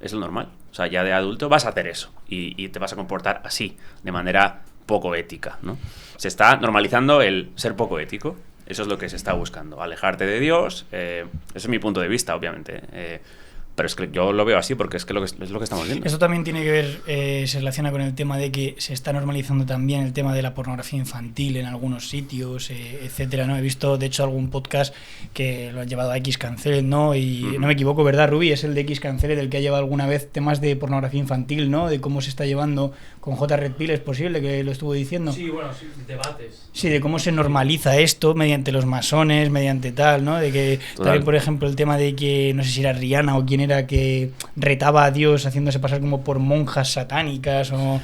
A: es lo normal. O sea, ya de adulto vas a hacer eso y te vas a comportar así, de manera poco ética, ¿no? Se está normalizando el ser poco ético. Eso es lo que se está buscando, alejarte de Dios. Ese es mi punto de vista, obviamente. Pero es que yo lo veo así porque es lo que estamos viendo.
C: Esto también tiene que ver, se relaciona con el tema de que se está normalizando también el tema de la pornografía infantil en algunos sitios, etcétera, ¿no? He visto, de hecho, algún podcast que lo han llevado a X-Cancel, ¿no? Y no me equivoco, ¿verdad, Rubi? Es el de X-Cancel el que ha llevado alguna vez temas de pornografía infantil, ¿no? De cómo se está llevando con J. Red Pill, ¿es posible que lo estuvo diciendo?
E: Sí, bueno, sí, debates.
C: Sí, de cómo se normaliza esto mediante los masones, mediante tal, ¿no? De que también, por ejemplo, el tema de que, no sé si era Rihanna o quién era, manera que retaba a Dios haciéndose pasar como por monjas satánicas o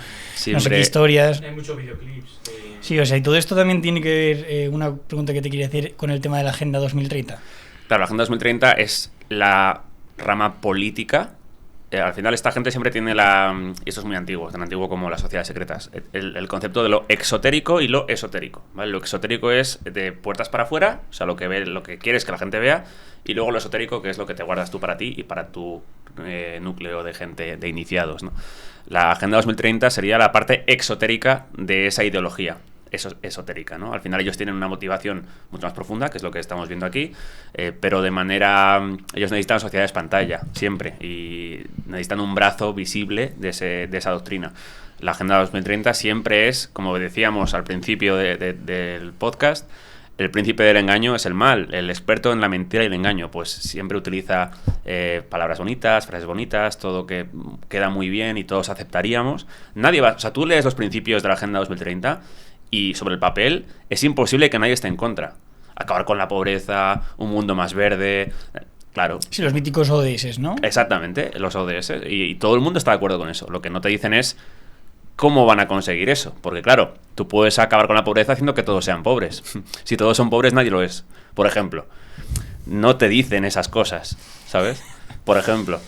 C: no sé qué historias.
E: Hay muchos videoclips.
C: Sí, o sea, y todo esto también tiene que ver, una pregunta que te quería hacer con el tema de la Agenda 2030.
A: Claro, la Agenda 2030 es la rama política. Al final esta gente siempre tiene y esto es muy antiguo, tan antiguo como las sociedades secretas, el concepto de lo exotérico y lo esotérico, ¿vale? Lo exotérico es de puertas para afuera, o sea, lo que quieres que la gente vea, y luego lo esotérico, que es lo que te guardas tú para ti y para tu núcleo de gente, de iniciados, ¿no? La Agenda 2030 sería la parte exotérica de esa ideología esotérica, ¿no? Al final ellos tienen una motivación mucho más profunda, que es lo que estamos viendo aquí, pero de manera... Ellos necesitan sociedades pantalla, siempre, y necesitan un brazo visible de esa doctrina. La Agenda 2030 siempre es, como decíamos al principio del podcast, el príncipe del engaño es el mal, el experto en la mentira y el engaño, pues siempre utiliza palabras bonitas, frases bonitas, todo que queda muy bien y todos aceptaríamos. O sea, tú lees los principios de la Agenda 2030 y sobre el papel es imposible que nadie esté en contra. Acabar con la pobreza, un mundo más verde, claro.
C: Sí, los míticos ODS, ¿no?
A: Exactamente, los ODS, y todo el mundo está de acuerdo con eso. Lo que no te dicen es cómo van a conseguir eso, porque claro, tú puedes acabar con la pobreza haciendo que todos sean pobres. Si todos son pobres, nadie lo es. Por ejemplo, no te dicen esas cosas, ¿sabes? Por ejemplo,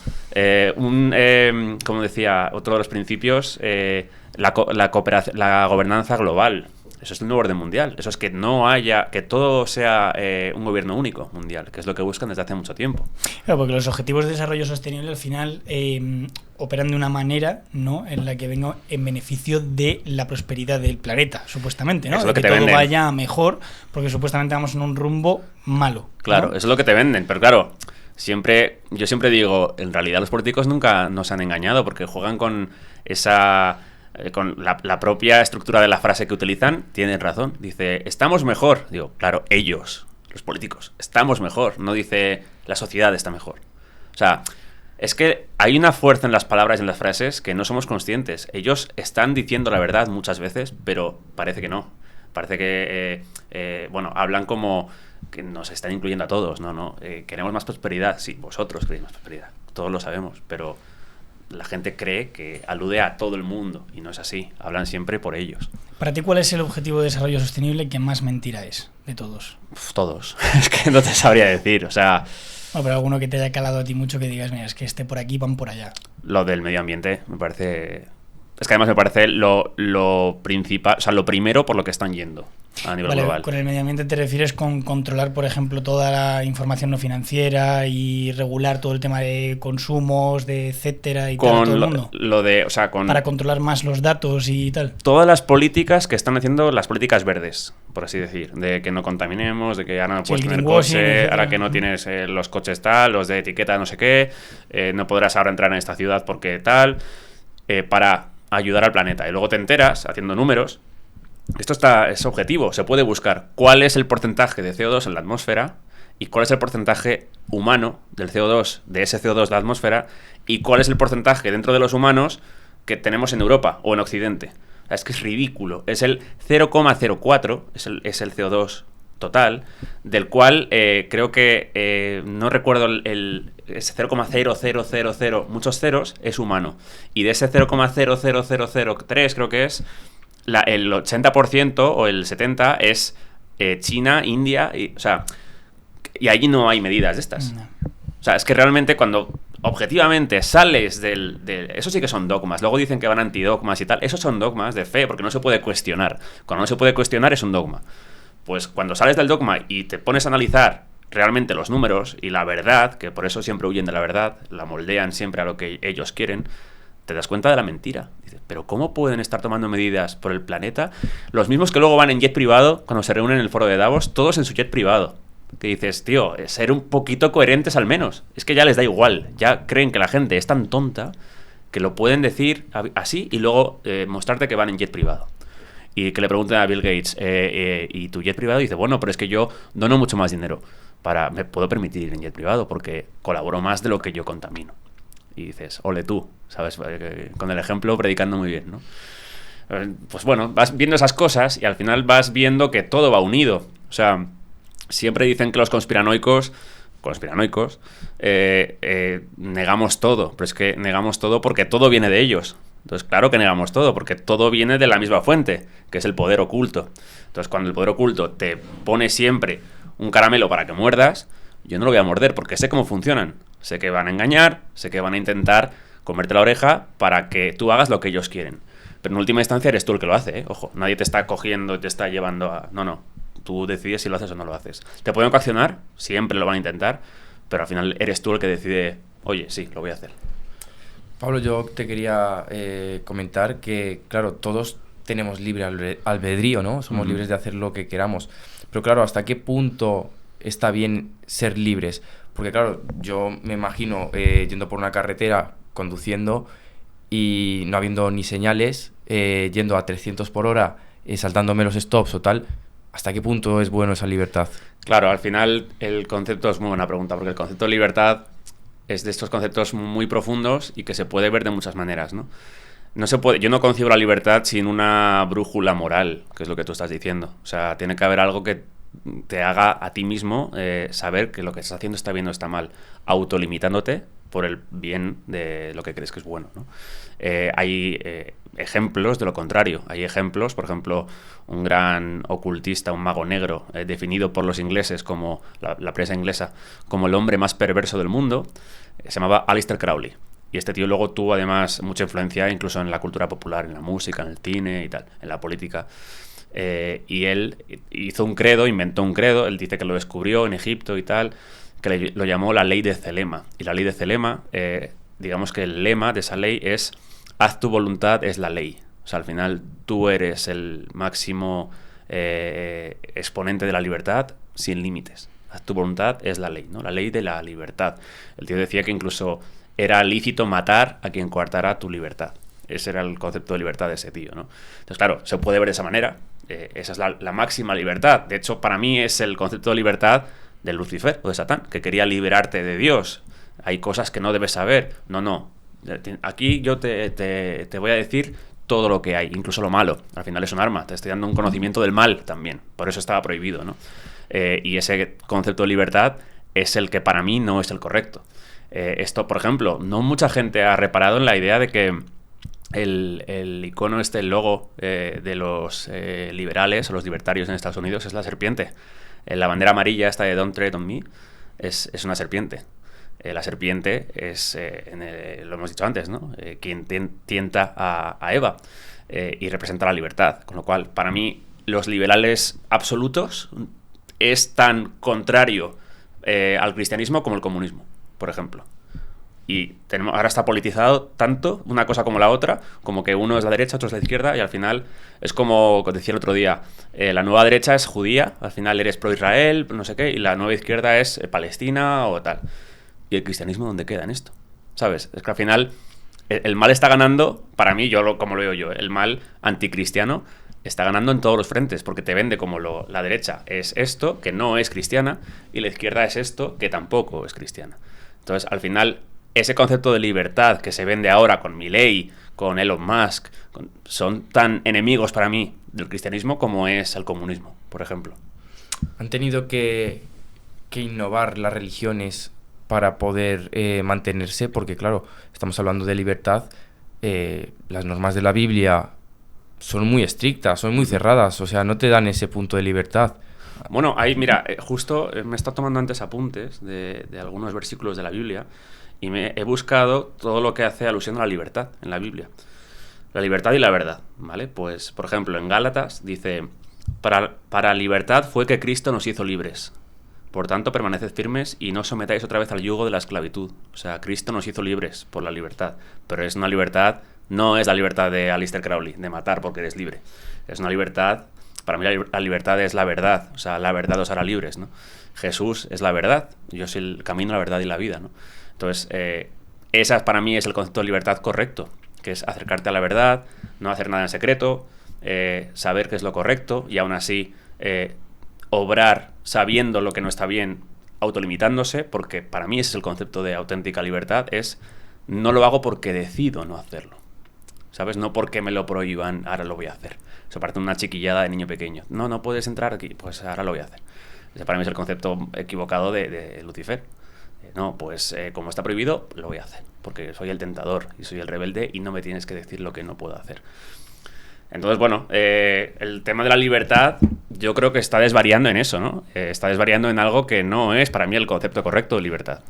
A: como decía, otro de los principios, la gobernanza global. Eso es el nuevo orden mundial. Eso es que todo sea un gobierno único mundial, que es lo que buscan desde hace mucho tiempo.
C: Claro, porque los objetivos de desarrollo sostenible al final operan de una manera, ¿no?, en la que venga en beneficio de la prosperidad del planeta, supuestamente, ¿no?
A: Es lo que
C: de
A: te
C: todo
A: venden.
C: vaya mejor, porque supuestamente vamos en un rumbo malo.
A: Claro,
C: ¿no?
A: eso es lo que te venden, pero claro, yo siempre digo, en realidad los políticos nunca nos han engañado porque juegan con con la propia estructura de la frase que utilizan. Tienen razón, dice, estamos mejor. Digo, claro, ellos, los políticos, estamos mejor. No dice, la sociedad está mejor. O sea, es que hay una fuerza en las palabras y en las frases que no somos conscientes. Ellos están diciendo la verdad muchas veces, pero parece que no. Parece que, hablan como que nos están incluyendo a todos. No, queremos más prosperidad. Sí, vosotros queréis más prosperidad. Todos lo sabemos, pero la gente cree que alude a todo el mundo y no es así. Hablan siempre por ellos.
C: Para ti, ¿cuál es el objetivo de desarrollo sostenible que más mentira es de todos?
A: Todos. Es que no te sabría decir. O sea...
C: No, pero alguno que te haya calado a ti mucho que digas, mira, es que por aquí, van por allá.
A: Lo del medio ambiente me parece... Es que además me parece lo principal, o sea, lo primero por lo que están yendo a nivel global.
C: Con el medio ambiente te refieres con controlar, por ejemplo, toda la información no financiera y regular todo el tema de consumos, de etcétera y tal, todo el mundo. Para controlar más los datos y tal.
A: Todas las políticas que están haciendo, las políticas verdes, por así decir, de que no contaminemos, de que ahora no puedes tener coche, ahora que no tienes los coches tal, los de etiqueta no sé qué, no podrás ahora entrar en esta ciudad porque tal, para ayudar al planeta. Y luego te enteras, haciendo números, es objetivo, se puede buscar cuál es el porcentaje de CO2 en la atmósfera y cuál es el porcentaje humano del CO2, de ese CO2 de la atmósfera, y cuál es el porcentaje dentro de los humanos que tenemos en Europa o en Occidente. O sea, es que es ridículo. Es el 0,04, es el CO2 total, del cual creo que no recuerdo ese 0,0000, muchos ceros, es humano, y de ese 0,00003 creo que es el 80% o el 70% es China, India, y allí no hay medidas de estas.
C: No.
A: O sea, es que realmente cuando objetivamente sales eso sí que son dogmas. Luego dicen que van antidogmas y tal. Esos son dogmas de fe, porque no se puede cuestionar. Cuando no se puede cuestionar es un dogma. Pues cuando sales del dogma y te pones a analizar realmente los números y la verdad, que por eso siempre huyen de la verdad, la moldean siempre a lo que ellos quieren, te das cuenta de la mentira. Dices, pero ¿cómo pueden estar tomando medidas por el planeta? Los mismos que luego van en jet privado, cuando se reúnen en el foro de Davos, todos en su jet privado. Que dices, tío, ser un poquito coherentes al menos. Es que ya les da igual. Ya creen que la gente es tan tonta que lo pueden decir así y luego mostrarte que van en jet privado. Y que le pregunten a Bill Gates, ¿y tu jet privado? Y dice, bueno, pero es que yo dono mucho más dinero. Me puedo permitir ir en jet privado porque colaboro más de lo que yo contamino. Y dices, ole tú, ¿sabes? Con el ejemplo predicando muy bien, ¿no? Pues bueno, vas viendo esas cosas y al final vas viendo que todo va unido. O sea, siempre dicen que los conspiranoicos conspiranoicos, negamos todo. Pero es que negamos todo porque todo viene de ellos. Entonces, claro que negamos todo, porque todo viene de la misma fuente, que es el poder oculto. Entonces, cuando el poder oculto te pone siempre un caramelo para que muerdas, yo no lo voy a morder, porque sé cómo funcionan. Sé que van a engañar, sé que van a intentar comerte la oreja para que tú hagas lo que ellos quieren. Pero en última instancia eres tú el que lo hace, ¿eh? Ojo, nadie te está cogiendo y te está llevando a... No. Tú decides si lo haces o no lo haces. Te pueden coaccionar, siempre lo van a intentar, pero al final eres tú el que decide, oye, sí, lo voy a hacer.
B: Pablo, yo te quería comentar que, claro, todos tenemos libre albedrío, ¿no? Somos libres de hacer lo que queramos. Pero claro, ¿hasta qué punto está bien ser libres? Porque claro, yo me imagino yendo por una carretera, conduciendo y no habiendo ni señales, yendo a 300 por hora, saltándome los stops o tal. ¿Hasta qué punto es bueno esa libertad?
A: Claro, al final el concepto es muy buena pregunta, porque el concepto de libertad es de estos conceptos muy profundos y que se puede ver de muchas maneras, ¿no? Yo no concibo la libertad sin una brújula moral, que es lo que tú estás diciendo. O sea, tiene que haber algo que te haga a ti mismo saber que lo que estás haciendo está bien o está mal, autolimitándote por el bien de lo que crees que es bueno, ¿no? Hay ejemplos de lo contrario. Hay ejemplos, por ejemplo, un gran ocultista, un mago negro, definido por los ingleses como la prensa inglesa como el hombre más perverso del mundo, se llamaba Aleister Crowley. Y este tío luego tuvo además mucha influencia incluso en la cultura popular, en la música, en el cine y tal, en la política. Y él hizo un credo, inventó un credo, él dice que lo descubrió en Egipto y tal, que lo llamó la ley de Zelema. Y la ley de Zelema, digamos que el lema de esa ley es: haz tu voluntad, es la ley. O sea, al final tú eres el máximo exponente de la libertad sin límites. Haz tu voluntad, es la ley, ¿no? La ley de la libertad. El tío decía que incluso era lícito matar a quien coartara tu libertad. Ese era el concepto de libertad de ese tío, ¿no? Entonces, claro, se puede ver de esa manera. Esa es la máxima libertad. De hecho, para mí es el concepto de libertad de Lucifer o de Satán, que quería liberarte de Dios. Hay cosas que no debes saber. No. Aquí yo te voy a decir todo lo que hay, incluso lo malo. Al final es un arma. Te estoy dando un conocimiento del mal también. Por eso estaba prohibido, ¿no? Y ese concepto de libertad es el que para mí no es el correcto. Esto, por ejemplo, no mucha gente ha reparado en la idea de que el icono el logo de los liberales o los libertarios en Estados Unidos es la serpiente. La bandera amarilla esta de Don't Tread on Me es una serpiente. La serpiente es, lo hemos dicho antes, ¿no? Quien tienta a Eva y representa la libertad. Con lo cual, para mí, los liberales absolutos es tan contrario al cristianismo como el comunismo, por ejemplo. Y ahora está politizado tanto una cosa como la otra, como que uno es la derecha, otro es la izquierda, y al final es como decía el otro día, la nueva derecha es judía, al final eres pro-Israel, no sé qué, y la nueva izquierda es Palestina o tal. ¿Y el cristianismo dónde queda en esto? ¿Sabes? Es que al final el mal está ganando, para mí, como lo veo yo, el mal anticristiano está ganando en todos los frentes, porque te vende como la derecha es esto, que no es cristiana, y la izquierda es esto, que tampoco es cristiana. Entonces, al final, ese concepto de libertad que se vende ahora con Milei, con Elon Musk, son tan enemigos para mí del cristianismo como es el comunismo, por ejemplo.
B: Han tenido que innovar las religiones para poder mantenerse, porque claro, estamos hablando de libertad, las normas de la Biblia son muy estrictas, son muy cerradas, o sea, no te dan ese punto de libertad.
A: Bueno, ahí, mira, justo me he estado tomando antes apuntes de algunos versículos de la Biblia y he buscado todo lo que hace alusión a la libertad en la Biblia. La libertad y la verdad, ¿vale? Pues, por ejemplo, en Gálatas dice: para libertad fue que Cristo nos hizo libres. Por tanto, permaneced firmes y no os sometáis otra vez al yugo de la esclavitud. O sea, Cristo nos hizo libres por la libertad. Pero es una libertad, no es la libertad de Aleister Crowley, de matar porque eres libre. Es una libertad, para mí la libertad es la verdad. O sea, la verdad os hará libres, ¿no? Jesús es la verdad. Yo soy el camino, la verdad y la vida, ¿no? Entonces, esa para mí es el concepto de libertad correcto, que es acercarte a la verdad, no hacer nada en secreto, saber qué es lo correcto y aún así obrar sabiendo lo que no está bien, autolimitándose, porque para mí ese es el concepto de auténtica libertad, es no lo hago porque decido no hacerlo, ¿sabes? No porque me lo prohíban, ahora lo voy a hacer. Eso parece una chiquillada de niño pequeño. No puedes entrar aquí, pues ahora lo voy a hacer. Ese para mí es el concepto equivocado de Lucifer. No, pues como está prohibido, lo voy a hacer, porque soy el tentador y soy el rebelde y no me tienes que decir lo que no puedo hacer. Entonces, bueno, el tema de la libertad yo creo que está desvariando en eso, ¿no? Está desvariando en algo que no es para mí el concepto correcto de libertad.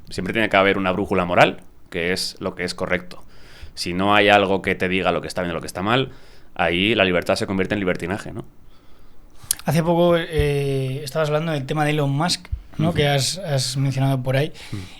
A: Siempre tiene que haber una brújula moral, que es lo que es correcto. Si no hay algo que te diga lo que está bien o lo que está mal, ahí la libertad se convierte en libertinaje, ¿no?
C: Hace poco estabas hablando del tema de Elon Musk, ¿no? Que has mencionado por ahí,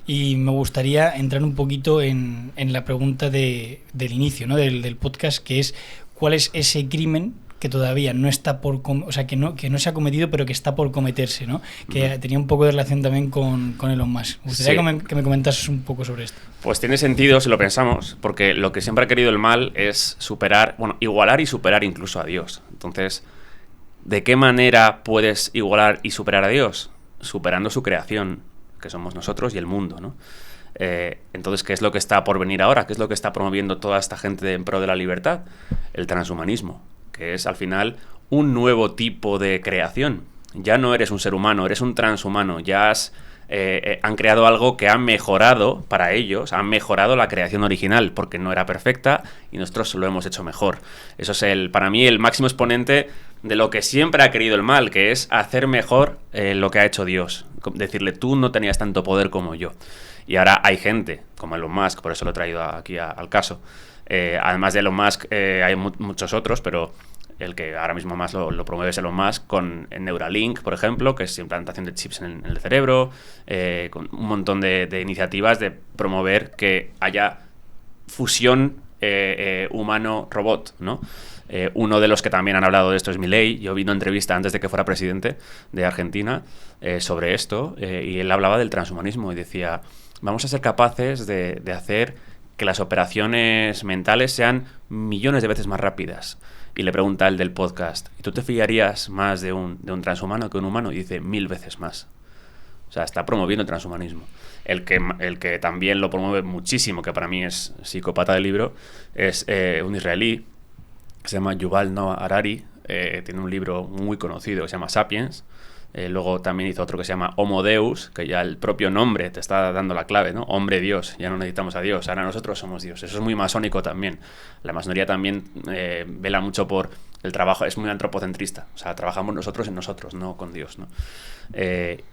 C: y me gustaría entrar un poquito en la pregunta del inicio, ¿no? del podcast, que es ¿cuál es ese crimen que todavía no está o sea, que no se ha cometido, pero que está por cometerse, ¿no? Que tenía un poco de relación también con Elon Musk. Me gustaría que me comentases un poco sobre esto.
A: Pues tiene sentido si lo pensamos, porque lo que siempre ha querido el mal es superar, bueno, igualar y superar incluso a Dios. Entonces, ¿de qué manera puedes igualar y superar a Dios? Superando su creación, que somos nosotros y el mundo, ¿no? Entonces, ¿qué es lo que está por venir ahora? ¿Qué es lo que está promoviendo toda esta gente en pro de la libertad? El transhumanismo, que es al final un nuevo tipo de creación. Ya no eres un ser humano, eres un transhumano. Ya han creado algo que ha mejorado para ellos, han mejorado la creación original, porque no era perfecta y nosotros lo hemos hecho mejor. Eso es para mí el máximo exponente de lo que siempre ha querido el mal, que es hacer mejor lo que ha hecho Dios. Decirle, tú no tenías tanto poder como yo. Y ahora hay gente, como Elon Musk, por eso lo he traído aquí al caso. Además de Elon Musk, hay muchos otros, pero el que ahora mismo más lo promueve es Elon Musk, con Neuralink, por ejemplo, que es implantación de chips en el cerebro, con un montón de iniciativas de promover que haya fusión humano-robot, ¿no? Uno de los que también han hablado de esto es Milei. Yo vi una entrevista antes de que fuera presidente de Argentina sobre esto, y él hablaba del transhumanismo y decía, vamos a ser capaces de hacer que las operaciones mentales sean millones de veces más rápidas. Y le pregunta el del podcast, ¿y tú te fiarías más de un transhumano que un humano? Y dice, 1000 veces más. O sea, está promoviendo el transhumanismo. El que también lo promueve muchísimo, que para mí es psicópata del libro, es un israelí que se llama Yuval Noah Harari. Tiene un libro muy conocido que se llama Sapiens. Luego también hizo otro que se llama Homo Deus, que ya el propio nombre te está dando la clave, ¿no? Hombre Dios, ya no necesitamos a Dios, ahora nosotros somos Dios. Eso es muy masónico también. La masonería también vela mucho por el trabajo, es muy antropocentrista. O sea, trabajamos nosotros en nosotros, no con Dios, ¿no?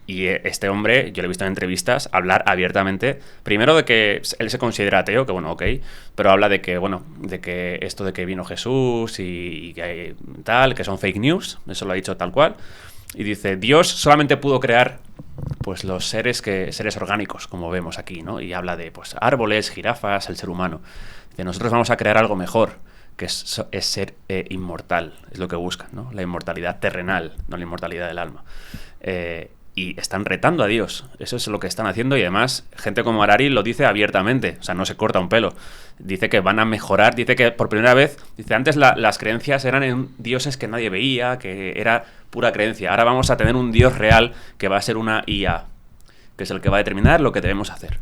A: Y este hombre, yo le he visto en entrevistas hablar abiertamente, primero de que él se considera ateo, que bueno, ok, pero habla de que, bueno, de que esto de que vino Jesús y que tal, que son fake news, eso lo ha dicho tal cual. Y dice, Dios solamente pudo crear pues los seres orgánicos, como vemos aquí, ¿no? Y habla de pues árboles, jirafas, el ser humano. Dice, nosotros vamos a crear algo mejor, que es ser inmortal, es lo que buscan, ¿no? La inmortalidad terrenal, no la inmortalidad del alma. Y están retando a Dios, eso es lo que están haciendo, y además gente como Harari lo dice abiertamente, o sea, no se corta un pelo. Dice que van a mejorar, dice que por primera vez, dice, antes las creencias eran en dioses que nadie veía, que era pura creencia. Ahora vamos a tener un Dios real que va a ser una IA, que es el que va a determinar lo que debemos hacer.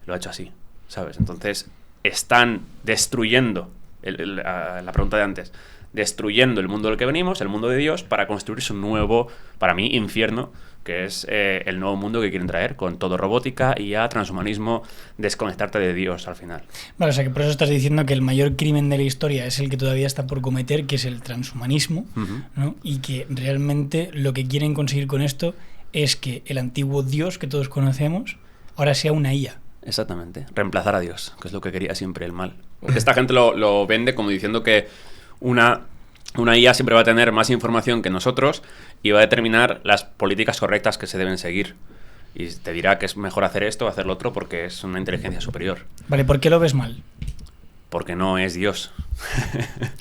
A: Lo ha hecho así, ¿sabes? Entonces, están destruyendo, la pregunta de antes, destruyendo el mundo del que venimos, el mundo de Dios, para construir su nuevo, para mí, infierno, que es el nuevo mundo que quieren traer, con todo robótica, IA, transhumanismo, desconectarte de Dios al final.
C: Vale, o sea que por eso estás diciendo que el mayor crimen de la historia es el que todavía está por cometer, que es el transhumanismo, ¿no? Y que realmente lo que quieren conseguir con esto es que el antiguo Dios que todos conocemos ahora sea una IA.
A: Exactamente, reemplazar a Dios, que es lo que quería siempre el mal. Porque esta gente lo vende como diciendo que una IA siempre va a tener más información que nosotros y va a determinar las políticas correctas que se deben seguir. Y te dirá que es mejor hacer esto o hacer lo otro porque es una inteligencia superior.
C: Vale, ¿por qué lo ves mal?
A: Porque no es Dios.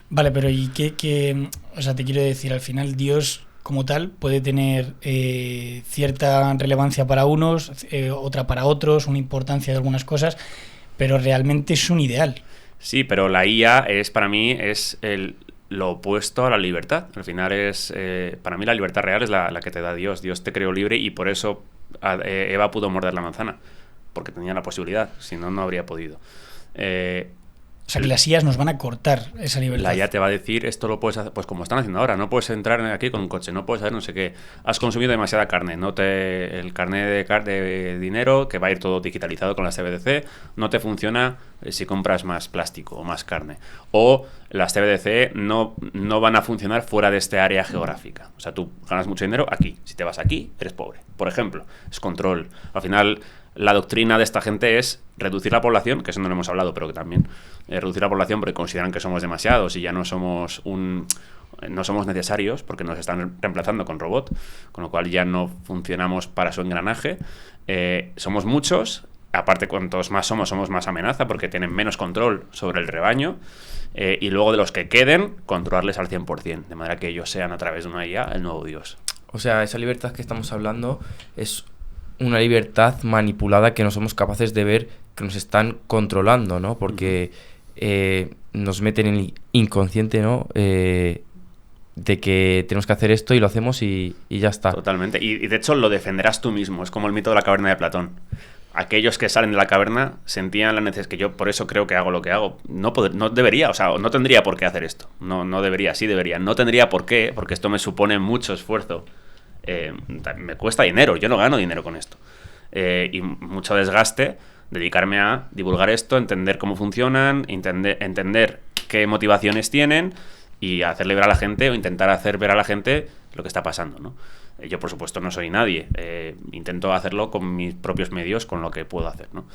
C: Vale, pero ¿y qué? O sea, te quiero decir, al final Dios como tal puede tener cierta relevancia para unos, otra para otros, una importancia de algunas cosas, pero realmente es un ideal.
A: Sí, pero la IA para mí es lo opuesto a la libertad. Al final para mí la libertad real es la que te da Dios. Dios te creó libre y por eso Eva pudo morder la manzana, porque tenía la posibilidad, si no, no habría podido.
C: O sea, que las IAs nos van a cortar esa libertad.
A: La IA te va a decir, esto lo puedes hacer, pues como están haciendo ahora, no puedes entrar aquí con un coche, no puedes hacer no sé qué, has consumido demasiada carne, el carnet de dinero, que va a ir todo digitalizado con la CBDC, no te funciona si compras más plástico o más carne. O las CBDC no van a funcionar fuera de este área geográfica. O sea, tú ganas mucho dinero aquí, si te vas aquí, eres pobre. Por ejemplo, es control. Al final, la doctrina de esta gente es reducir la población, que eso no lo hemos hablado, pero que también reducir la población porque consideran que somos demasiados y ya no somos necesarios porque nos están reemplazando con robot, con lo cual ya no funcionamos para su engranaje. Somos muchos, aparte cuantos más somos más amenaza porque tienen menos control sobre el rebaño, y luego de los que queden, controlarles al 100%, de manera que ellos sean a través de una IA el nuevo Dios.
B: O sea, esa libertad que estamos hablando es una libertad manipulada que no somos capaces de ver que nos están controlando, ¿no? Porque nos meten en el inconsciente, ¿no? De que tenemos que hacer esto y lo hacemos y ya está.
A: Totalmente. Y de hecho lo defenderás tú mismo. Es como el mito de la caverna de Platón. Aquellos que salen de la caverna sentían la necesidad, que yo por eso creo que hago lo que hago. No debería, o sea, no tendría por qué hacer esto. No debería, sí debería. No tendría por qué, porque esto me supone mucho esfuerzo. Me cuesta dinero, yo no gano dinero con esto. Y mucho desgaste, dedicarme a divulgar esto, entender cómo funcionan, entender qué motivaciones tienen y hacerle ver a la gente o intentar hacer ver a la gente lo que está pasando, ¿no? Yo, por supuesto, no soy nadie. Intento hacerlo con mis propios medios, con lo que puedo hacer, ¿no?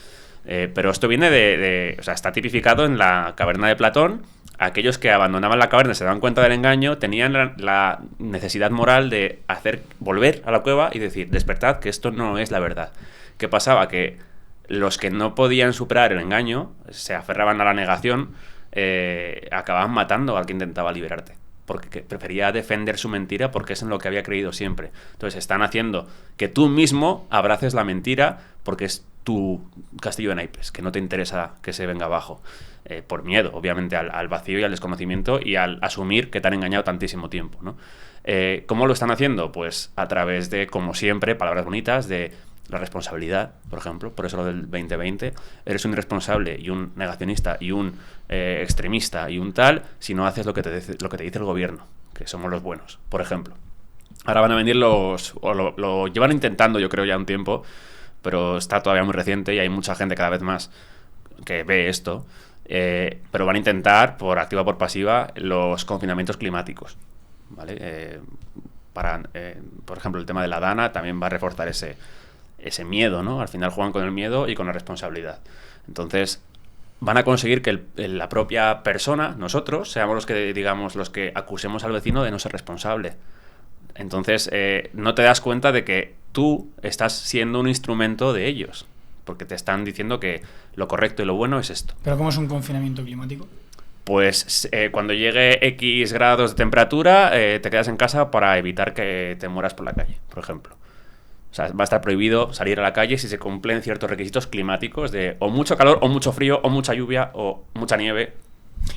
A: Pero esto viene o sea, está tipificado en la caverna de Platón. Aquellos que abandonaban la caverna se daban cuenta del engaño, tenían la necesidad moral de volver a la cueva y decir, despertad, que esto no es la verdad. ¿Qué pasaba? Que los que no podían superar el engaño, se aferraban a la negación, acababan matando al que intentaba liberarte, porque prefería defender su mentira porque es en lo que había creído siempre. Entonces están haciendo que tú mismo abraces la mentira porque es tu castillo de naipes, que no te interesa que se venga abajo. Por miedo, obviamente, al vacío y al desconocimiento y al asumir que te han engañado tantísimo tiempo, ¿no? ¿Cómo lo están haciendo? Pues a través de, como siempre, palabras bonitas, de la responsabilidad, por ejemplo, por eso lo del 2020, eres un irresponsable y un negacionista y un extremista y un tal si no haces lo que te dice el gobierno, que somos los buenos, por ejemplo. Ahora van a venir lo llevan intentando, yo creo, ya un tiempo, pero está todavía muy reciente y hay mucha gente cada vez más que ve esto, pero van a intentar, por activa o por pasiva, los confinamientos climáticos, ¿vale? Por ejemplo, el tema de la DANA también va a reforzar ese miedo, ¿no? Al final juegan con el miedo y con la responsabilidad. Entonces, van a conseguir que la propia persona, nosotros, seamos los que acusemos al vecino de no ser responsable. Entonces, no te das cuenta de que tú estás siendo un instrumento de ellos, porque te están diciendo que lo correcto y lo bueno es esto.
C: ¿Pero cómo es un confinamiento climático?
A: Pues cuando llegue X grados de temperatura, te quedas en casa para evitar que te mueras por la calle, por ejemplo. O sea, va a estar prohibido salir a la calle si se cumplen ciertos requisitos climáticos de o mucho calor, o mucho frío, o mucha lluvia, o mucha nieve.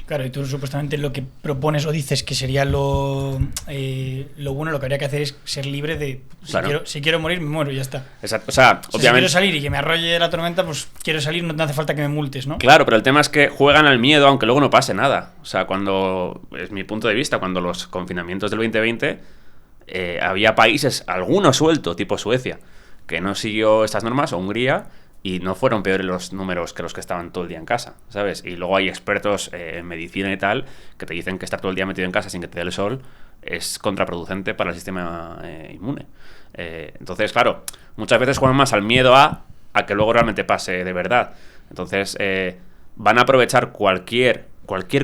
C: Claro, y tú supuestamente lo que propones o dices que sería lo bueno, lo que habría que hacer es ser libre de
A: Claro.
C: si quiero morir, me muero y ya está.
A: Exacto. O sea,
C: Si
A: obviamente.
C: quiero salir y que me arrolle la tormenta, pues quiero salir, no te hace falta que me multes, ¿no?
A: Claro, pero el tema es que juegan al miedo, aunque luego no pase nada. O sea, es mi punto de vista, cuando los confinamientos del 2020, había países, algunos suelto, tipo Suecia, que no siguió estas normas, o Hungría, y no fueron peores los números que los que estaban todo el día en casa, ¿sabes? Y luego hay expertos en medicina y tal que te dicen que estar todo el día metido en casa sin que te dé el sol es contraproducente para el sistema inmune. Entonces, claro, muchas veces juegan más al miedo a que luego realmente pase de verdad. Entonces, van a aprovechar cualquier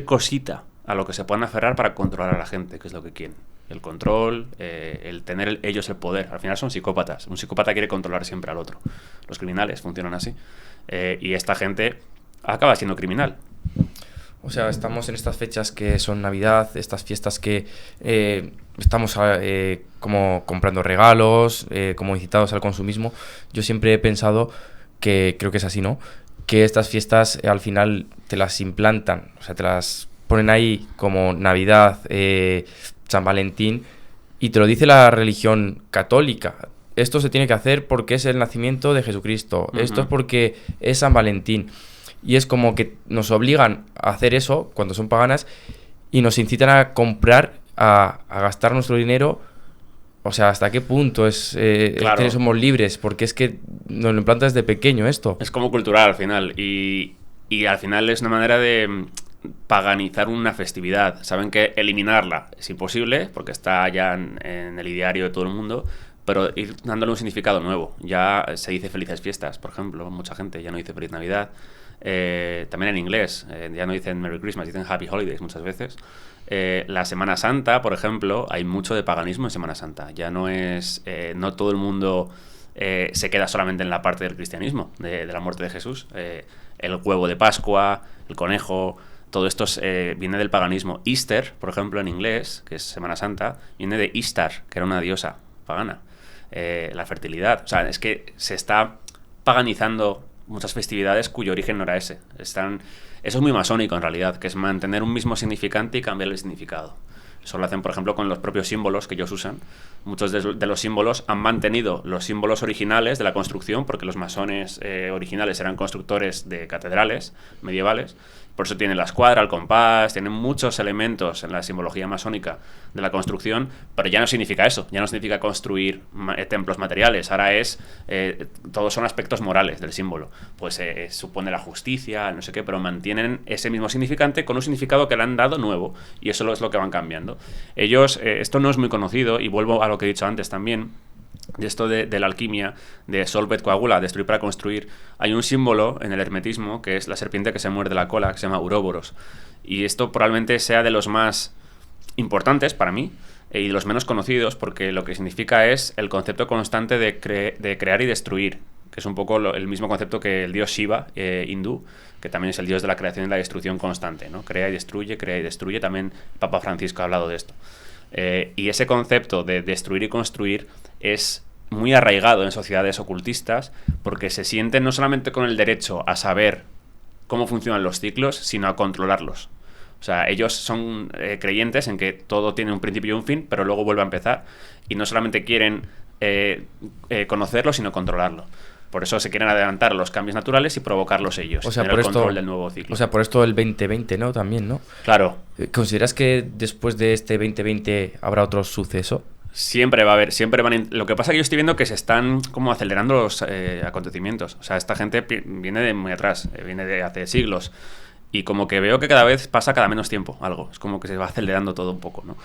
A: cosita a lo que se puedan aferrar para controlar a la gente, que es lo que quieren. El control, el tener ellos el poder. Al final son psicópatas. Un psicópata quiere controlar siempre al otro. Los criminales funcionan así. Y esta gente acaba siendo criminal.
B: O sea, estamos en estas fechas que son Navidad, estas fiestas que estamos como comprando regalos, como incitados al consumismo. Yo siempre he pensado que, creo que es así, ¿no? Que estas fiestas al final te las implantan, o sea, te las ponen ahí como Navidad, San Valentín, y te lo dice la religión católica. Esto se tiene que hacer porque es el nacimiento de Jesucristo.
A: Uh-huh.
B: Esto es porque es San Valentín. y es como que nos obligan a hacer eso cuando son paganas y nos incitan a comprar, a gastar nuestro dinero. O sea, ¿hasta qué punto
A: Claro.
B: que somos libres? Porque es que nos lo implanta desde pequeño esto.
A: Es como cultural al final. Y al final es una manera de paganizar una festividad. Saben que eliminarla es imposible porque está ya en el ideario de todo el mundo, pero ir dándole un significado nuevo. Ya se dice felices fiestas, por ejemplo. Mucha gente ya no dice feliz Navidad. También en inglés. Ya no dicen Merry Christmas, dicen Happy Holidays muchas veces. La Semana Santa, por ejemplo, hay mucho de paganismo en Semana Santa. Ya no es... no todo el mundo se queda solamente en la parte del cristianismo, de la muerte de Jesús. El huevo de Pascua, el conejo... Todo esto viene del paganismo. Easter, por ejemplo, en inglés, que es Semana Santa, viene de Istar, que era una diosa pagana. La fertilidad. O sea, es que se está paganizando muchas festividades cuyo origen no era ese. Eso es muy masónico, en realidad, que es mantener un mismo significante y cambiar el significado. Eso lo hacen, por ejemplo, con los propios símbolos que ellos usan. Muchos de los símbolos han mantenido los símbolos originales de la construcción, porque los masones originales eran constructores de catedrales medievales. Por eso tienen la escuadra, el compás, tienen muchos elementos en la simbología masónica de la construcción, pero ya no significa eso, ya no significa construir templos materiales, ahora todos son aspectos morales del símbolo. Pues supone la justicia, no sé qué, pero mantienen ese mismo significante con un significado que le han dado nuevo, y eso es lo que van cambiando. Ellos, esto no es muy conocido, y vuelvo a lo que he dicho antes también, de esto de la alquimia, de solve et coagula, destruir para construir. Hay un símbolo en el hermetismo que es la serpiente que se muerde la cola, que se llama Uroboros, y esto probablemente sea de los más importantes para mí y de los menos conocidos, porque lo que significa es el concepto constante de crear y destruir, que es un poco el mismo concepto que el dios Shiva hindú, que también es el dios de la creación y la destrucción constante, ¿no? Crea y destruye, también Papa Francisco ha hablado de esto. Y ese concepto de destruir y construir es muy arraigado en sociedades ocultistas, porque se sienten no solamente con el derecho a saber cómo funcionan los ciclos, sino a controlarlos. O sea, ellos son creyentes en que todo tiene un principio y un fin, pero luego vuelve a empezar, y no solamente quieren conocerlo, sino controlarlo. Por eso se quieren adelantar los cambios naturales y provocarlos ellos.
B: O sea,
A: tener el control del nuevo ciclo.
B: O sea, por esto el 2020, ¿no? También, ¿no?
A: Claro.
B: ¿Consideras que después de este 2020 habrá otro suceso?
A: Siempre va a haber, lo que pasa es que yo estoy viendo que se están como acelerando los acontecimientos. O sea, esta gente viene de muy atrás, viene de hace siglos. Y como que veo que cada vez pasa cada menos tiempo algo. Es como que se va acelerando todo un poco, ¿no?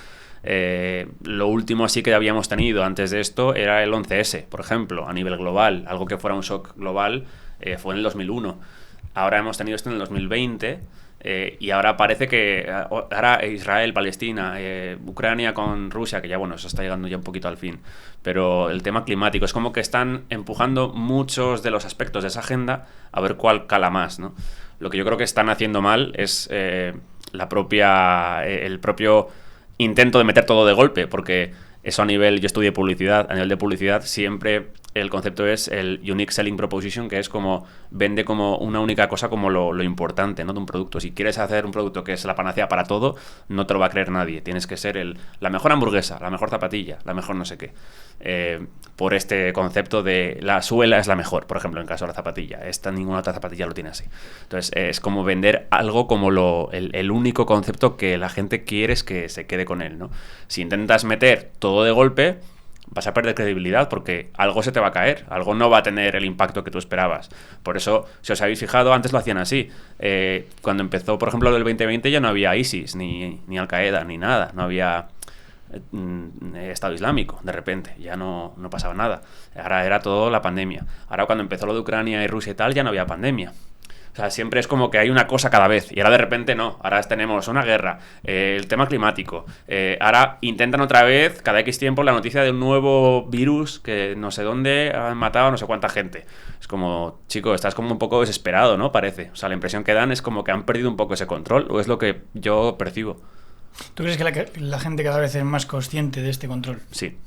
A: Lo último así que habíamos tenido antes de esto era el 11S, por ejemplo, a nivel global. Algo que fuera un shock global fue en el 2001. Ahora hemos tenido esto en el 2020 y ahora parece que ahora Israel, Palestina, Ucrania con Rusia, que ya bueno, eso está llegando ya un poquito al fin. Pero el tema climático es como que están empujando muchos de los aspectos de esa agenda a ver cuál cala más, ¿no? Lo que yo creo que están haciendo mal es el propio intento de meter todo de golpe, porque eso yo estudié publicidad, a nivel de publicidad siempre el concepto es el unique selling proposition, que es como vende como una única cosa como lo importante, ¿no? De un producto. Si quieres hacer un producto que es la panacea para todo, no te lo va a creer nadie. Tienes que ser la mejor hamburguesa, la mejor zapatilla, la mejor no sé qué. Por este concepto de la suela es la mejor, por ejemplo, en caso de la zapatilla. Ninguna otra zapatilla lo tiene así. Entonces es como vender algo como el único concepto que la gente quiere es que se quede con él, ¿no? Si intentas meter todo de golpe, vas a perder credibilidad porque algo se te va a caer, algo no va a tener el impacto que tú esperabas. Por eso, si os habéis fijado, antes lo hacían así. Cuando empezó, por ejemplo, lo del 2020 ya no había ISIS, ni Al-Qaeda, ni nada. No había Estado Islámico, de repente. Ya no pasaba nada. Ahora era todo la pandemia. Ahora cuando empezó lo de Ucrania y Rusia y tal, ya no había pandemia. O sea, siempre es como que hay una cosa cada vez. Y ahora de repente no. Ahora tenemos una guerra, el tema climático. Ahora intentan otra vez, cada X tiempo, la noticia de un nuevo virus que no sé dónde han matado a no sé cuánta gente. Es como, chico, estás como un poco desesperado, ¿no? Parece. O sea, la impresión que dan es como que han perdido un poco ese control. O es lo que yo percibo.
C: ¿Tú crees que la gente cada vez es más consciente de este control?
A: Sí.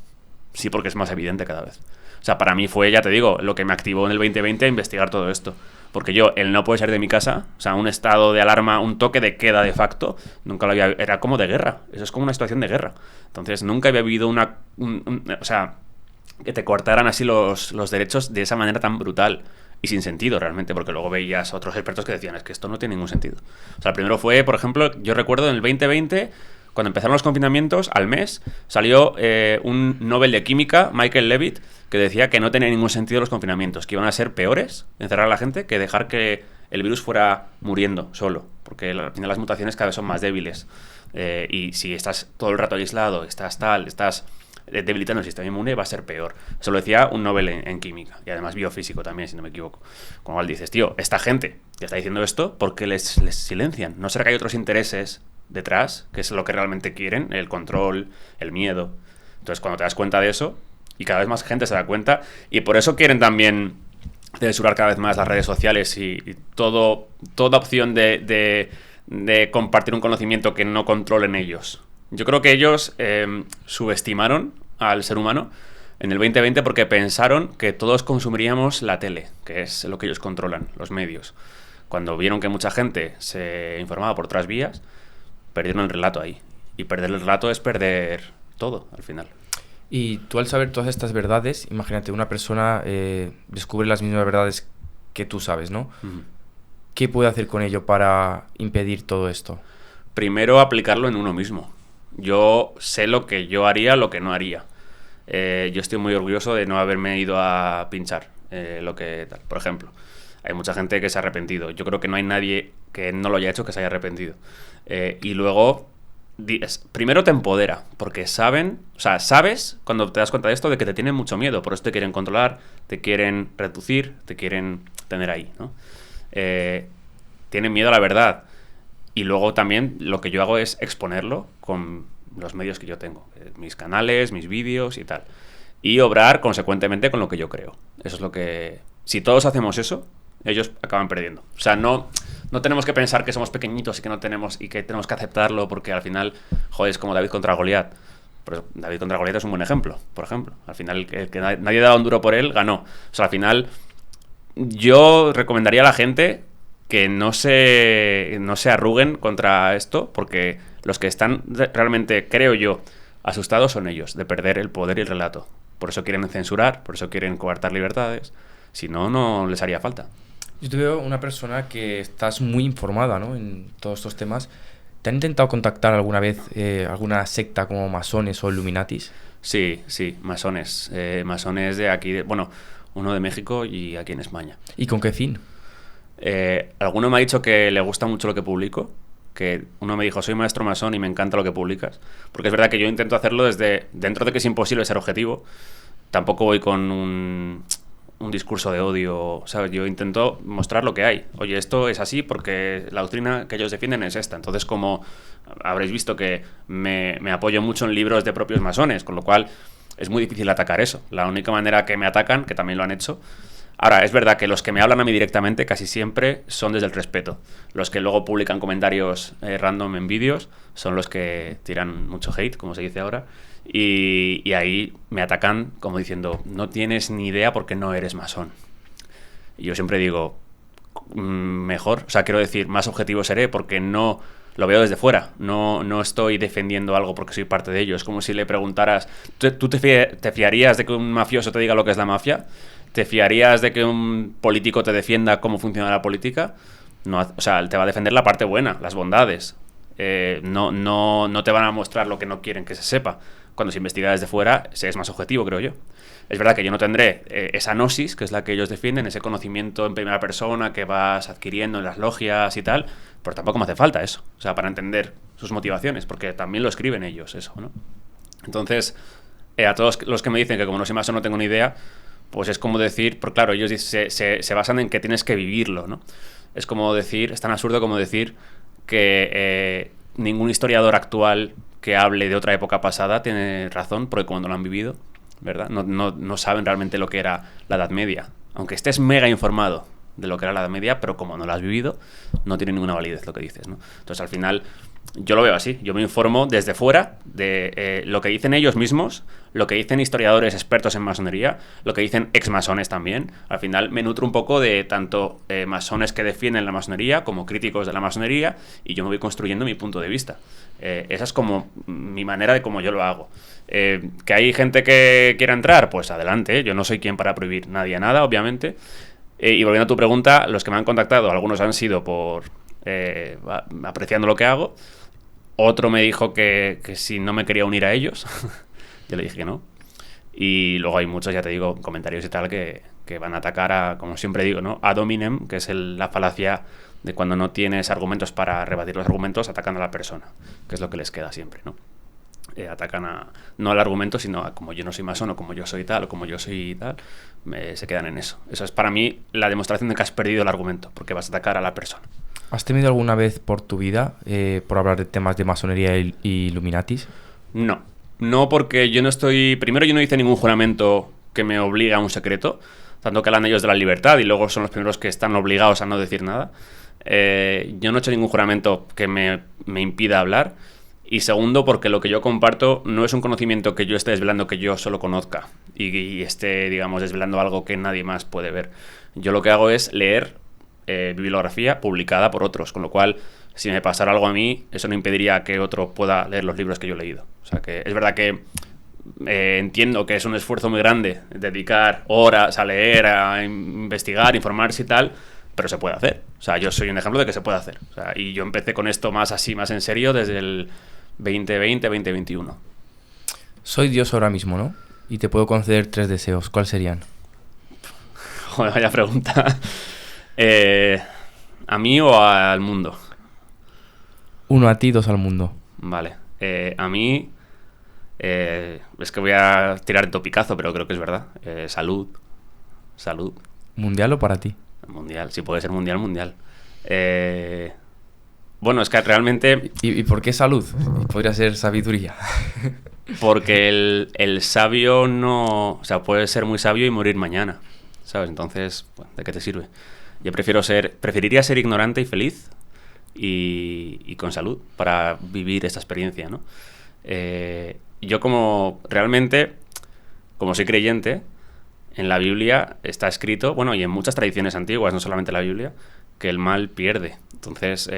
A: Sí, porque es más evidente cada vez. O sea, para mí fue, ya te digo, lo que me activó en el 2020 a investigar todo esto. Porque yo, el no poder salir de mi casa, o sea, un estado de alarma, un toque de queda de facto, nunca lo había... Era como de guerra. Eso es como una situación de guerra. Entonces, nunca había vivido o sea, que te cortaran así los derechos de esa manera tan brutal. y sin sentido realmente, porque luego veías otros expertos que decían, es que esto no tiene ningún sentido. O sea, el primero fue, por ejemplo, yo recuerdo en el 2020, cuando empezaron los confinamientos, al mes salió un Nobel de Química, Michael Levitt, que decía que no tenía ningún sentido los confinamientos, que iban a ser peores, encerrar a la gente, que dejar que el virus fuera muriendo solo, porque al final las mutaciones cada vez son más débiles. Y si estás todo el rato aislado, estás debilitando el sistema inmune, va a ser peor. Eso lo decía un Nobel en química, y además biofísico también, si no me equivoco. Con lo cual dices, tío, esta gente que está diciendo esto, ¿por qué les silencian? ¿No será que hay otros intereses detrás, que es lo que realmente quieren? El control, el miedo. Entonces, cuando te das cuenta de eso, y cada vez más gente se da cuenta, y por eso quieren también censurar cada vez más las redes sociales y toda opción de compartir un conocimiento que no controlen ellos. Yo creo que ellos subestimaron al ser humano en el 2020 porque pensaron que todos consumiríamos la tele, que es lo que ellos controlan, los medios. Cuando vieron que mucha gente se informaba por otras vías, perdieron el relato ahí. Y perder el relato es perder todo, al final.
B: Y tú, al saber todas estas verdades, imagínate, una persona descubre las mismas verdades que tú sabes, ¿no?
A: Uh-huh.
B: ¿Qué puede hacer con ello para impedir todo esto?
A: Primero, aplicarlo en uno mismo. Yo sé lo que yo haría, lo que no haría. Yo estoy muy orgulloso de no haberme ido a pinchar lo que tal. Por ejemplo, hay mucha gente que se ha arrepentido. Yo creo que no hay nadie que no lo haya hecho que se haya arrepentido. Y luego, primero te empodera, porque sabes cuando te das cuenta de esto de que te tienen mucho miedo. Por eso te quieren controlar, te quieren reducir, te quieren tener ahí, ¿no? Tienen miedo a la verdad. Y luego también lo que yo hago es exponerlo con los medios que yo tengo, mis canales, mis vídeos y tal. Y obrar consecuentemente con lo que yo creo. Eso es lo que... Si todos hacemos eso, ellos acaban perdiendo. O sea, no tenemos que pensar que somos pequeñitos y que no tenemos y que tenemos que aceptarlo porque al final, joder, es como David contra Goliat. Pero David contra Goliat es un buen ejemplo, por ejemplo. Al final, el que nadie daba un duro por él, ganó. O sea, al final, yo recomendaría a la gente que no se arruguen contra esto, porque los que están realmente, creo yo, asustados son ellos, de perder el poder y el relato. Por eso quieren censurar, por eso quieren coartar libertades. Si no, no les haría falta.
B: Yo te veo una persona que estás muy informada, ¿no?, en todos estos temas. ¿Te han intentado contactar alguna vez alguna secta como masones o Illuminatis?
A: Sí, masones. Masones de aquí, bueno, uno de México y aquí en España.
B: ¿Y con qué fin?
A: Alguno me ha dicho que le gusta mucho lo que publico, que uno me dijo, soy maestro masón y me encanta lo que publicas, porque es verdad que yo intento hacerlo desde dentro de que es imposible ser objetivo. Tampoco voy con un discurso de odio, ¿sabes? Yo intento mostrar lo que hay. Oye, esto es así porque la doctrina que ellos defienden es esta. Entonces, como habréis visto que me apoyo mucho en libros de propios masones, con lo cual es muy difícil atacar eso. La única manera que me atacan, que también lo han hecho... Ahora, es verdad que los que me hablan a mí directamente casi siempre son desde el respeto. Los que luego publican comentarios random en vídeos son los que tiran mucho hate, como se dice ahora, y ahí me atacan como diciendo, no tienes ni idea porque no eres masón. Y yo siempre digo, mejor, o sea, quiero decir, más objetivo seré porque no lo veo desde fuera, no estoy defendiendo algo porque soy parte de ello. Es como si le preguntaras, ¿tú te fiarías de que un mafioso te diga lo que es la mafia? ¿Te fiarías de que un político te defienda cómo funciona la política? No, o sea, te va a defender la parte buena, las bondades. No te van a mostrar lo que no quieren que se sepa. Cuando se investiga desde fuera, se es más objetivo, creo yo. Es verdad que yo no tendré esa gnosis, que es la que ellos defienden, ese conocimiento en primera persona que vas adquiriendo en las logias y tal, pero tampoco me hace falta eso, o sea, para entender sus motivaciones, porque también lo escriben ellos, eso, ¿no? Entonces, a todos los que me dicen que como no soy masón no tengo ni idea, pues es como decir, porque claro, ellos se basan en que tienes que vivirlo, ¿no? Es como decir, es tan absurdo como decir que ningún historiador actual que hable de otra época pasada tiene razón, porque cuando lo han vivido, ¿verdad? No saben realmente lo que era la Edad Media. Aunque estés mega informado de lo que era la Edad Media, pero como no lo has vivido, no tiene ninguna validez lo que dices, ¿no? Entonces, al final, yo lo veo así. Yo me informo desde fuera de lo que dicen ellos mismos, lo que dicen historiadores expertos en masonería, lo que dicen ex-masones también. Al final, me nutro un poco de tanto masones que defienden la masonería como críticos de la masonería, y yo me voy construyendo mi punto de vista. Esa es como mi manera de cómo yo lo hago. ¿Que hay gente que quiera entrar? Pues adelante, yo no soy quien para prohibir nadie a nada, obviamente. Y volviendo a tu pregunta, los que me han contactado, algunos han sido por apreciando lo que hago. Otro me dijo que si no me quería unir a ellos. Yo le dije que no. Y luego hay muchos, ya te digo, comentarios y tal que van a atacar a, como siempre digo, ¿no? Ad hominem, que es la falacia de cuando no tienes argumentos para rebatir los argumentos, atacan a la persona, que es lo que les queda siempre, ¿no? Atacan no al argumento, sino a como yo no soy masón, o como yo soy tal, o como yo soy tal, se quedan en eso. Eso es para mí la demostración de que has perdido el argumento, porque vas a atacar a la persona.
B: ¿Has temido alguna vez por tu vida por hablar de temas de masonería y Illuminatis?
A: No, porque yo no hice ningún juramento que me obligue a un secreto, tanto que hablan ellos de la libertad y luego son los primeros que están obligados a no decir nada. Yo no he hecho ningún juramento que me impida hablar. Y segundo, porque lo que yo comparto no es un conocimiento que yo esté desvelando que yo solo conozca y esté, digamos, desvelando algo que nadie más puede ver. Yo lo que hago es leer bibliografía publicada por otros, con lo cual, si me pasara algo a mí, eso no impediría que otro pueda leer los libros que yo he leído. O sea, que es verdad que entiendo que es un esfuerzo muy grande dedicar horas a leer, a investigar, informarse y tal, pero se puede hacer. O sea, yo soy un ejemplo de que se puede hacer. O sea, y yo empecé con esto más en serio desde el 2020-2021.
B: Soy Dios ahora mismo, ¿no? Y te puedo conceder 3 deseos. ¿Cuáles serían?
A: Joder, vaya pregunta. ¿A mí o al mundo?
B: 1 a ti, 2 al mundo.
A: Vale. A mí... es que voy a tirar el topicazo, pero creo que es verdad. Salud.
B: ¿Mundial o para ti?
A: Mundial, si puede ser mundial. Bueno, es que realmente...
B: ¿Y por qué salud? Podría ser sabiduría.
A: Porque el sabio no... O sea, puede ser muy sabio y morir mañana, ¿sabes? Entonces, bueno, ¿de qué te sirve? Yo preferiría ser ignorante y feliz y con salud para vivir esta experiencia, ¿no? Yo como soy creyente, en la Biblia está escrito, bueno, y en muchas tradiciones antiguas, no solamente la Biblia, que el mal pierde. Entonces,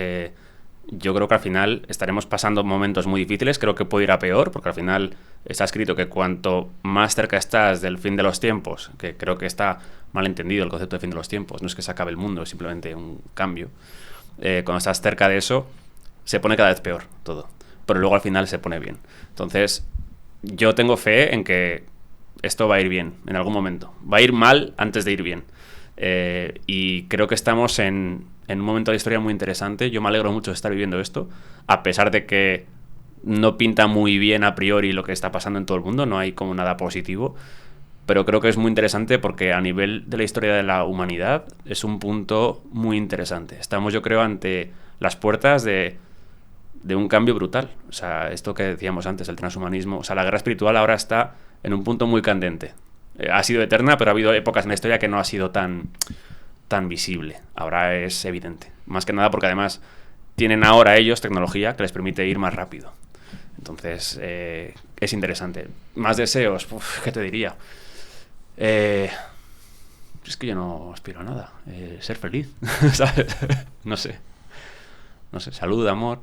A: yo creo que al final estaremos pasando momentos muy difíciles, creo que puede ir a peor, porque al final está escrito que cuanto más cerca estás del fin de los tiempos, que creo que está mal entendido el concepto de fin de los tiempos, no es que se acabe el mundo, es simplemente un cambio. Cuando estás cerca de eso, se pone cada vez peor todo, pero luego al final se pone bien. Entonces, yo tengo fe en que esto va a ir bien en algún momento. Va a ir mal antes de ir bien. Y creo que estamos en un momento de la historia muy interesante. Yo me alegro mucho de estar viviendo esto, a pesar de que no pinta muy bien a priori lo que está pasando en todo el mundo, no hay como nada positivo, pero creo que es muy interesante porque a nivel de la historia de la humanidad es un punto muy interesante. Estamos, yo creo, ante las puertas de un cambio brutal. O sea, esto que decíamos antes, el transhumanismo, o sea, la guerra espiritual ahora está en un punto muy candente. Ha sido eterna, pero ha habido épocas en la historia que no ha sido tan visible. Ahora es evidente. Más que nada porque además tienen ahora ellos tecnología que les permite ir más rápido. Entonces, es interesante. Más deseos, ¿qué te diría? Es que yo no aspiro a nada. Ser feliz, ¿sabes? No sé. Salud, amor.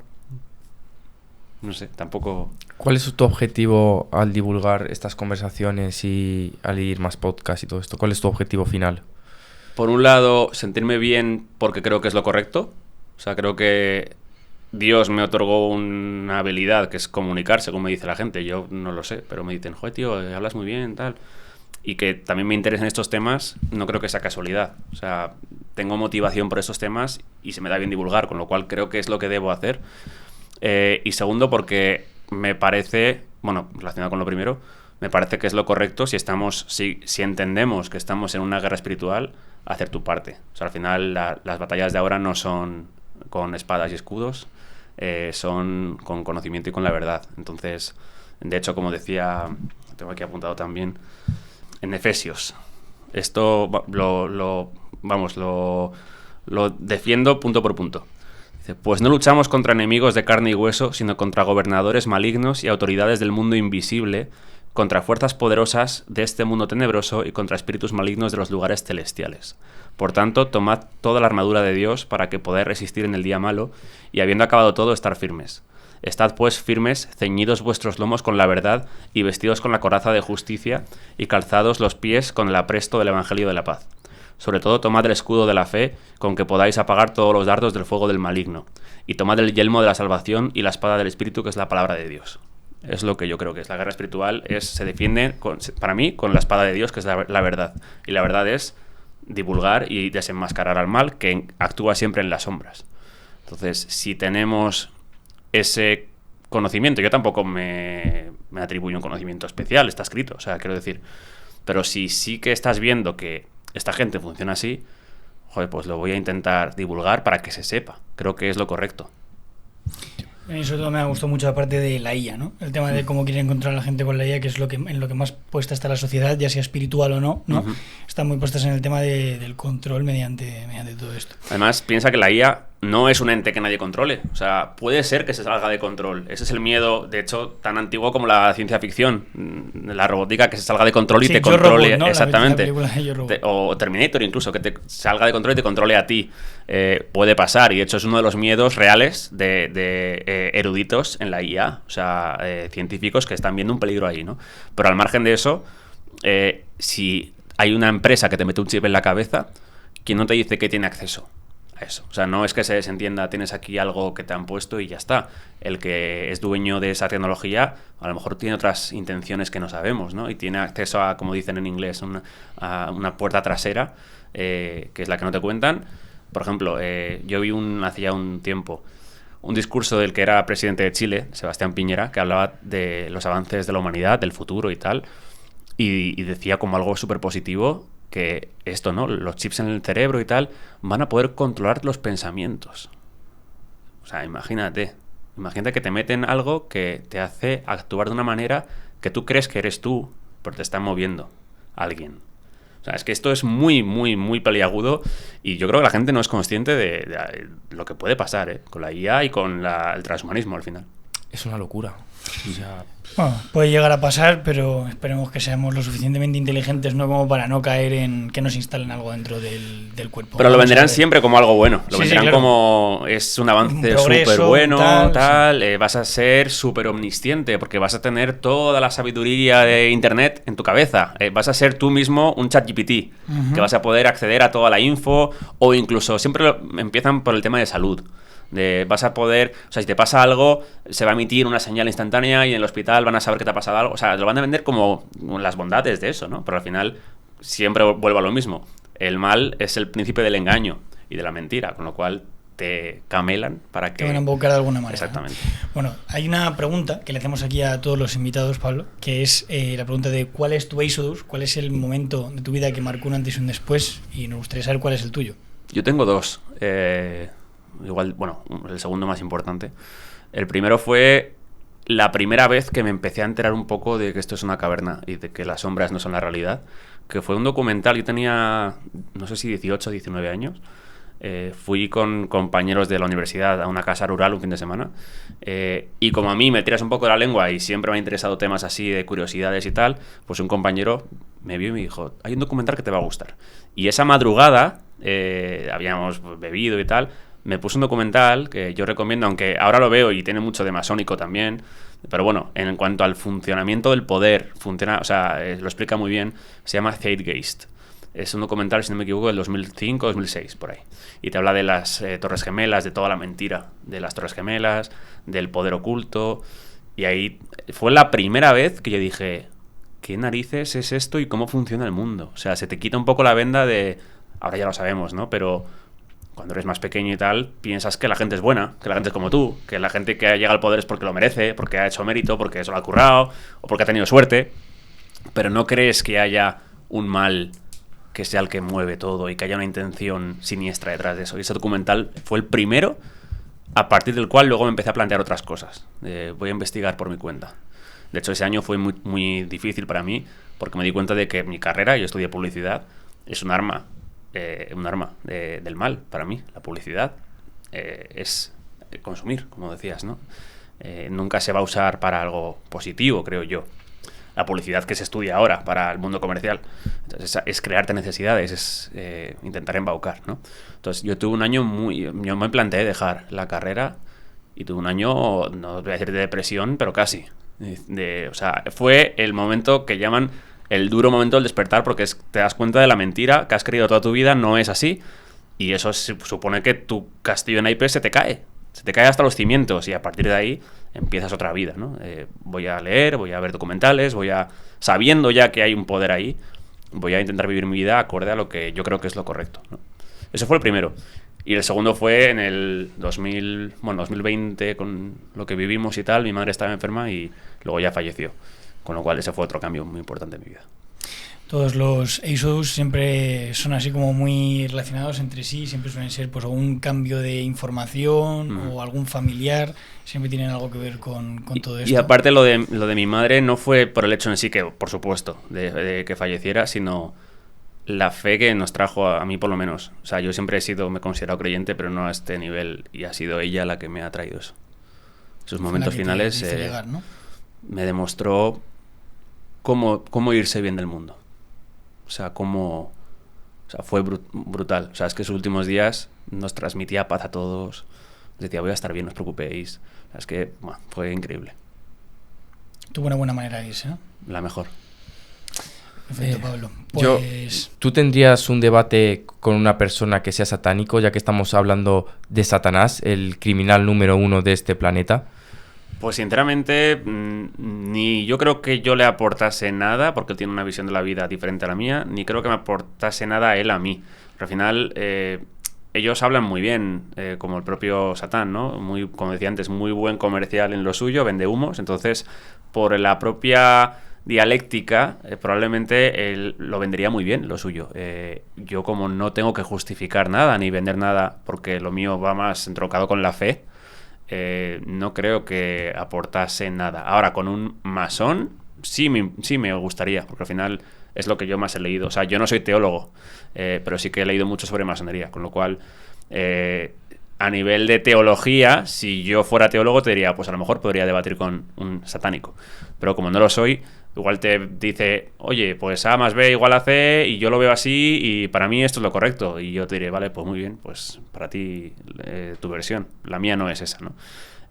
A: No sé, tampoco...
B: ¿Cuál es tu objetivo al divulgar estas conversaciones y al ir más podcast y todo esto? ¿Cuál es tu objetivo final?
A: Por un lado, sentirme bien porque creo que es lo correcto. O sea, creo que Dios me otorgó una habilidad que es comunicar, según me dice la gente. Yo no lo sé, pero me dicen, joder, tío, hablas muy bien, tal. Y que también me interesen estos temas, no creo que sea casualidad. O sea, tengo motivación por estos temas y se me da bien divulgar, con lo cual creo que es lo que debo hacer. Y segundo, porque me parece, bueno, relacionado con lo primero, me parece que es lo correcto si entendemos que estamos en una guerra espiritual, hacer tu parte. O sea, al final las batallas de ahora no son con espadas y escudos, son con conocimiento y con la verdad. Entonces, de hecho, como decía, tengo aquí apuntado también, en Efesios, esto lo defiendo punto por punto. Pues no luchamos contra enemigos de carne y hueso, sino contra gobernadores malignos y autoridades del mundo invisible, contra fuerzas poderosas de este mundo tenebroso y contra espíritus malignos de los lugares celestiales. Por tanto, tomad toda la armadura de Dios para que podáis resistir en el día malo y, habiendo acabado todo, estar firmes. Estad pues firmes, ceñidos vuestros lomos con la verdad y vestidos con la coraza de justicia y calzados los pies con el apresto del Evangelio de la paz. Sobre todo, tomad el escudo de la fe, con que podáis apagar todos los dardos del fuego del maligno. Y tomad el yelmo de la salvación y la espada del Espíritu, que es la palabra de Dios. Es lo que yo creo que es. La guerra espiritual se defiende, para mí, con la espada de Dios, que es la verdad. Y la verdad es divulgar y desenmascarar al mal, que actúa siempre en las sombras. Entonces, si tenemos ese conocimiento, yo tampoco me atribuyo un conocimiento especial, está escrito, o sea, quiero decir, pero si sí que estás viendo que esta gente funciona así, joder, pues lo voy a intentar divulgar para que se sepa. Creo que es lo correcto.
C: Eso todo me ha gustado mucho, aparte de la IA, ¿no? El tema de cómo quieren encontrar a la gente con la IA, que es en lo que más puesta está la sociedad, ya sea espiritual o no, ¿no? Están muy puestas en el tema del control mediante todo esto.
A: Además, piensa que la IA no es un ente que nadie controle. O sea, puede ser que se salga de control. Ese es el miedo, de hecho, tan antiguo como la ciencia ficción. La robótica, que se salga de control y
C: Sí,
A: te
C: Yo
A: controle.
C: Robot, ¿no?
A: Exactamente.
C: La película de Yo Robot.
A: O Terminator incluso, que te salga de control y te controle a ti. Puede pasar, y de hecho es uno de los miedos reales de eruditos en la IA. O sea, científicos que están viendo un peligro ahí, ¿no? Pero al margen de eso, si hay una empresa que te mete un chip en la cabeza, ¿quién no te dice que tiene acceso a eso? O sea, no es que se desentienda, tienes aquí algo que te han puesto y ya está. El que es dueño de esa tecnología a lo mejor tiene otras intenciones que no sabemos, ¿no? Y tiene acceso a, como dicen en inglés, a una puerta trasera, que es la que no te cuentan. Por ejemplo, yo vi hace ya un tiempo un discurso del que era presidente de Chile, Sebastián Piñera, que hablaba de los avances de la humanidad, del futuro y tal, y decía como algo súper positivo que esto, ¿no? Los chips en el cerebro y tal van a poder controlar los pensamientos. O sea, imagínate que te meten algo que te hace actuar de una manera que tú crees que eres tú, pero te está moviendo alguien. O sea, es que esto es muy, muy, muy peliagudo, y yo creo que la gente no es consciente de lo que puede pasar, con la IA y con el transhumanismo al final.
B: Es una locura. O sea,
C: Bueno, puede llegar a pasar, pero esperemos que seamos lo suficientemente inteligentes, no como para no caer en que nos instalen algo dentro del cuerpo.
A: Pero lo
C: Vamos
A: venderán
C: a ver.
A: siempre como algo bueno. Lo
C: Sí,
A: venderán
C: claro.
A: como es un avance
C: Un progreso,
A: súper bueno,
C: tal,
A: vas a ser súper omnisciente porque vas a tener toda la sabiduría de Internet en tu cabeza. Vas a ser tú mismo un ChatGPT, que vas a poder acceder a toda la info, o incluso siempre empiezan por el tema de salud. Vas a poder, o sea, si te pasa algo, se va a emitir una señal instantánea y en el hospital van a saber que te ha pasado algo. O sea, lo van a vender como las bondades de eso, ¿no? Pero al final siempre vuelvo a lo mismo. El mal es el príncipe del engaño y de la mentira, con lo cual te camelan para que...
C: Te van a embaucar de alguna manera.
A: Exactamente.
C: Bueno, hay una pregunta que le hacemos aquí a todos los invitados, Pablo, que es la pregunta de ¿cuál es tu Exodus? ¿Cuál es el momento de tu vida que marcó un antes y un después? Y nos gustaría saber cuál es el tuyo.
A: Yo tengo dos. Igual, bueno, el segundo más importante. El primero fue la primera vez que me empecé a enterar un poco de que esto es una caverna y de que las sombras no son la realidad, que fue un documental. Yo tenía, no sé si 18 o 19 años. Fui con compañeros de la universidad a una casa rural un fin de semana, y como a mí me tiras un poco de la lengua y siempre me han interesado temas así de curiosidades y tal, pues un compañero me vio y me dijo: hay un documental que te va a gustar. Y esa madrugada habíamos bebido y tal, me puse un documental que yo recomiendo, aunque ahora lo veo y tiene mucho de masónico también, pero bueno, en cuanto al funcionamiento del poder, funciona, o sea, lo explica muy bien. Se llama Zeitgeist. Es un documental, si no me equivoco, del 2005-2006, por ahí. Y te habla de las Torres Gemelas, de toda la mentira de las Torres Gemelas, del poder oculto. Y ahí fue la primera vez que yo dije: ¿qué narices es esto y cómo funciona el mundo? O sea, se te quita un poco la venda de... Ahora ya lo sabemos, ¿no? Pero cuando eres más pequeño y tal, piensas que la gente es buena, que la gente es como tú, que la gente que llega al poder es porque lo merece, porque ha hecho mérito, porque se lo ha currado, o porque ha tenido suerte. Pero no crees que haya un mal que sea el que mueve todo y que haya una intención siniestra detrás de eso. Y ese documental fue el primero a partir del cual luego me empecé a plantear otras cosas. Voy a investigar por mi cuenta. De hecho, ese año fue muy, muy difícil para mí, porque me di cuenta de que mi carrera, yo estudié publicidad, es un arma del mal para mí. La publicidad es consumir, como decías, ¿no? Nunca se va a usar para algo positivo, creo yo. La publicidad que se estudia ahora para el mundo comercial es crearte necesidades, es intentar embaucar, ¿no? Entonces yo tuve un año yo me planteé dejar la carrera y tuve un año, no voy a decir de depresión, pero casi. O sea, fue el momento que llaman el duro momento del despertar, porque te das cuenta de la mentira que has creído toda tu vida, no es así. Y eso supone que tu castillo en naipes se te cae hasta los cimientos, y a partir de ahí empiezas otra vida, ¿no? Voy a leer, voy a ver documentales, sabiendo ya que hay un poder ahí, voy a intentar vivir mi vida acorde a lo que yo creo que es lo correcto, ¿no? Eso fue el primero. Y el segundo fue en el 2020, con lo que vivimos y tal. Mi madre estaba enferma y luego ya falleció, con lo cual ese fue otro cambio muy importante en mi vida.
C: Todos los ASOS siempre son así como muy relacionados entre sí, siempre suelen ser pues algún cambio de información o algún familiar, siempre tienen algo que ver con todo esto.
A: Y aparte lo de mi madre no fue por el hecho en sí, que por supuesto, de que falleciera, sino la fe que nos trajo, a mí por lo menos. O sea, yo siempre me he considerado creyente, pero no a este nivel, y ha sido ella la que me ha traído eso. Sus momentos finales
C: llegar, ¿no?
A: Me demostró cómo irse bien del mundo. O sea, fue brutal. O sea, es que sus últimos días nos transmitía paz a todos. Decía, voy a estar bien, no os preocupéis. O sea, es que fue increíble.
C: Tuvo una buena manera de irse, ¿no?
A: La mejor.
C: Perfecto, Pablo. Pues...
B: ¿Tú tendrías un debate con una persona que sea satánico, ya que estamos hablando de Satanás, el criminal número 1 de este planeta?
A: Pues sinceramente, ni yo creo que yo le aportase nada, porque él tiene una visión de la vida diferente a la mía, ni creo que me aportase nada él a mí. Pero al final, ellos hablan muy bien, como el propio Satán, ¿no? Muy, como decía antes, muy buen comercial en lo suyo, vende humos. Entonces, por la propia dialéctica, probablemente él lo vendería muy bien, lo suyo. Yo, como no tengo que justificar nada ni vender nada, porque lo mío va más entroncado con la fe, no creo que aportase nada. Ahora, con un masón sí me gustaría, porque al final es lo que yo más he leído. O sea, yo no soy teólogo, pero sí que he leído mucho sobre masonería, con lo cual, a nivel de teología, si yo fuera teólogo te diría, pues a lo mejor podría debatir con un satánico, pero como no lo soy, igual te dice, oye, pues A más B igual a C, y yo lo veo así, y para mí esto es lo correcto. Y yo te diré, vale, pues muy bien, pues para ti tu versión. La mía no es esa, ¿no?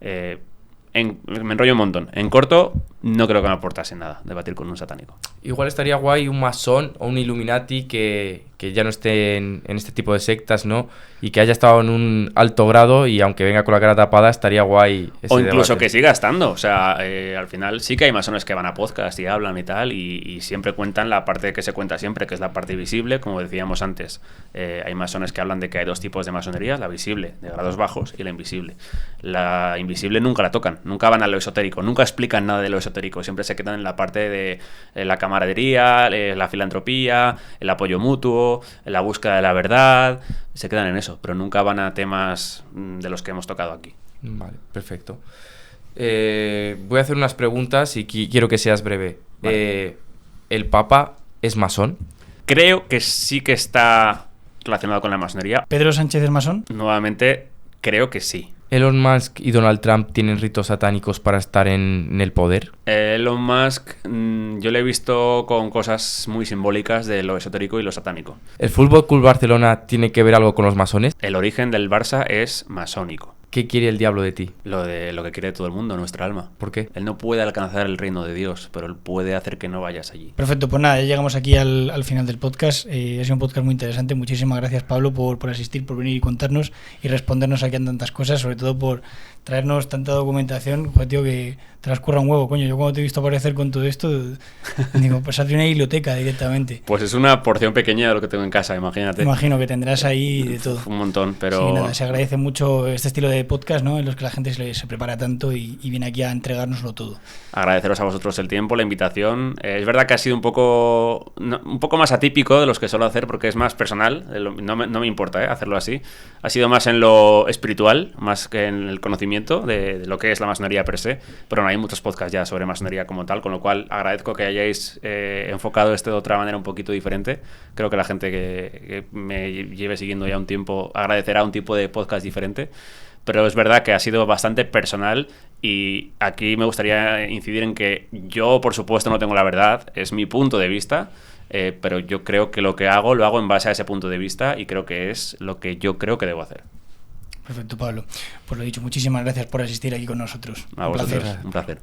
A: Me enrollo un montón. En corto, no creo que me aportase nada debatir con un satánico.
B: Igual estaría guay un masón o un Illuminati que ya no esté en este tipo de sectas, ¿no? Y que haya estado en un alto grado, y aunque venga con la cara tapada, estaría guay ese
A: o incluso
B: debate.
A: Que siga estando. O sea, al final sí que hay masones que van a podcast y hablan y tal, y siempre cuentan la parte que se cuenta siempre, que es la parte visible, como decíamos antes. Hay masones que hablan de que hay dos tipos de masonería, la visible, de grados bajos, y la invisible. La invisible nunca la tocan, nunca van a lo esotérico, nunca explican nada de lo esotérico, siempre se quedan en la parte de la camaradería, la filantropía, el apoyo mutuo, la búsqueda de la verdad, se quedan en eso, pero nunca van a temas de los que hemos tocado aquí.
B: Vale, perfecto. Voy a hacer unas preguntas y quiero que seas breve. Vale. ¿El Papa es masón?
A: Creo que sí que está relacionado con la masonería.
C: ¿Pedro Sánchez es masón?
A: Nuevamente, creo que sí.
B: ¿Elon Musk y Donald Trump tienen ritos satánicos para estar en el poder?
A: Elon Musk, yo le he visto con cosas muy simbólicas de lo esotérico y lo satánico.
B: ¿El Fútbol Club Barcelona tiene que ver algo con los masones?
A: El origen del Barça es masónico.
B: ¿Qué quiere el diablo de ti?
A: Lo que quiere todo el mundo, nuestra alma.
B: ¿Por qué?
A: Él no puede alcanzar el reino de Dios, pero él puede hacer que no vayas allí.
C: Perfecto, pues nada, ya llegamos aquí al final del podcast. Ha sido un podcast muy interesante. Muchísimas gracias, Pablo, por asistir, por venir y contarnos y respondernos aquí en tantas cosas, sobre todo por traernos tanta documentación. Joder, tío, que transcurra un huevo, coño. Yo cuando te he visto aparecer con todo esto, digo, pues hazte una biblioteca directamente.
A: Pues es una porción pequeña de lo que tengo en casa, imagínate.
C: Imagino que tendrás ahí de todo.
A: Un montón, pero...
C: Sí, nada, se agradece mucho este estilo de podcast, ¿no? En los que la gente se prepara tanto y viene aquí a entregárnoslo todo.
A: Agradeceros a vosotros el tiempo, la invitación. Es verdad que ha sido un poco más atípico de los que suelo hacer, porque es más personal. No me importa hacerlo así. Ha sido más en lo espiritual, más que en el conocimiento de lo que es la masonería per se. Pero no hay muchos podcasts ya sobre masonería como tal, con lo cual agradezco que hayáis enfocado esto de otra manera un poquito diferente. Creo que la gente que me lleve siguiendo ya un tiempo agradecerá un tipo de podcast diferente. Pero es verdad que ha sido bastante personal, y aquí me gustaría incidir en que yo, por supuesto, no tengo la verdad, es mi punto de vista, pero yo creo que lo que hago, lo hago en base a ese punto de vista, y creo que es lo que yo creo que debo hacer.
C: Perfecto, Pablo. Pues lo dicho, muchísimas gracias por asistir aquí con nosotros.
A: A vosotros, un placer.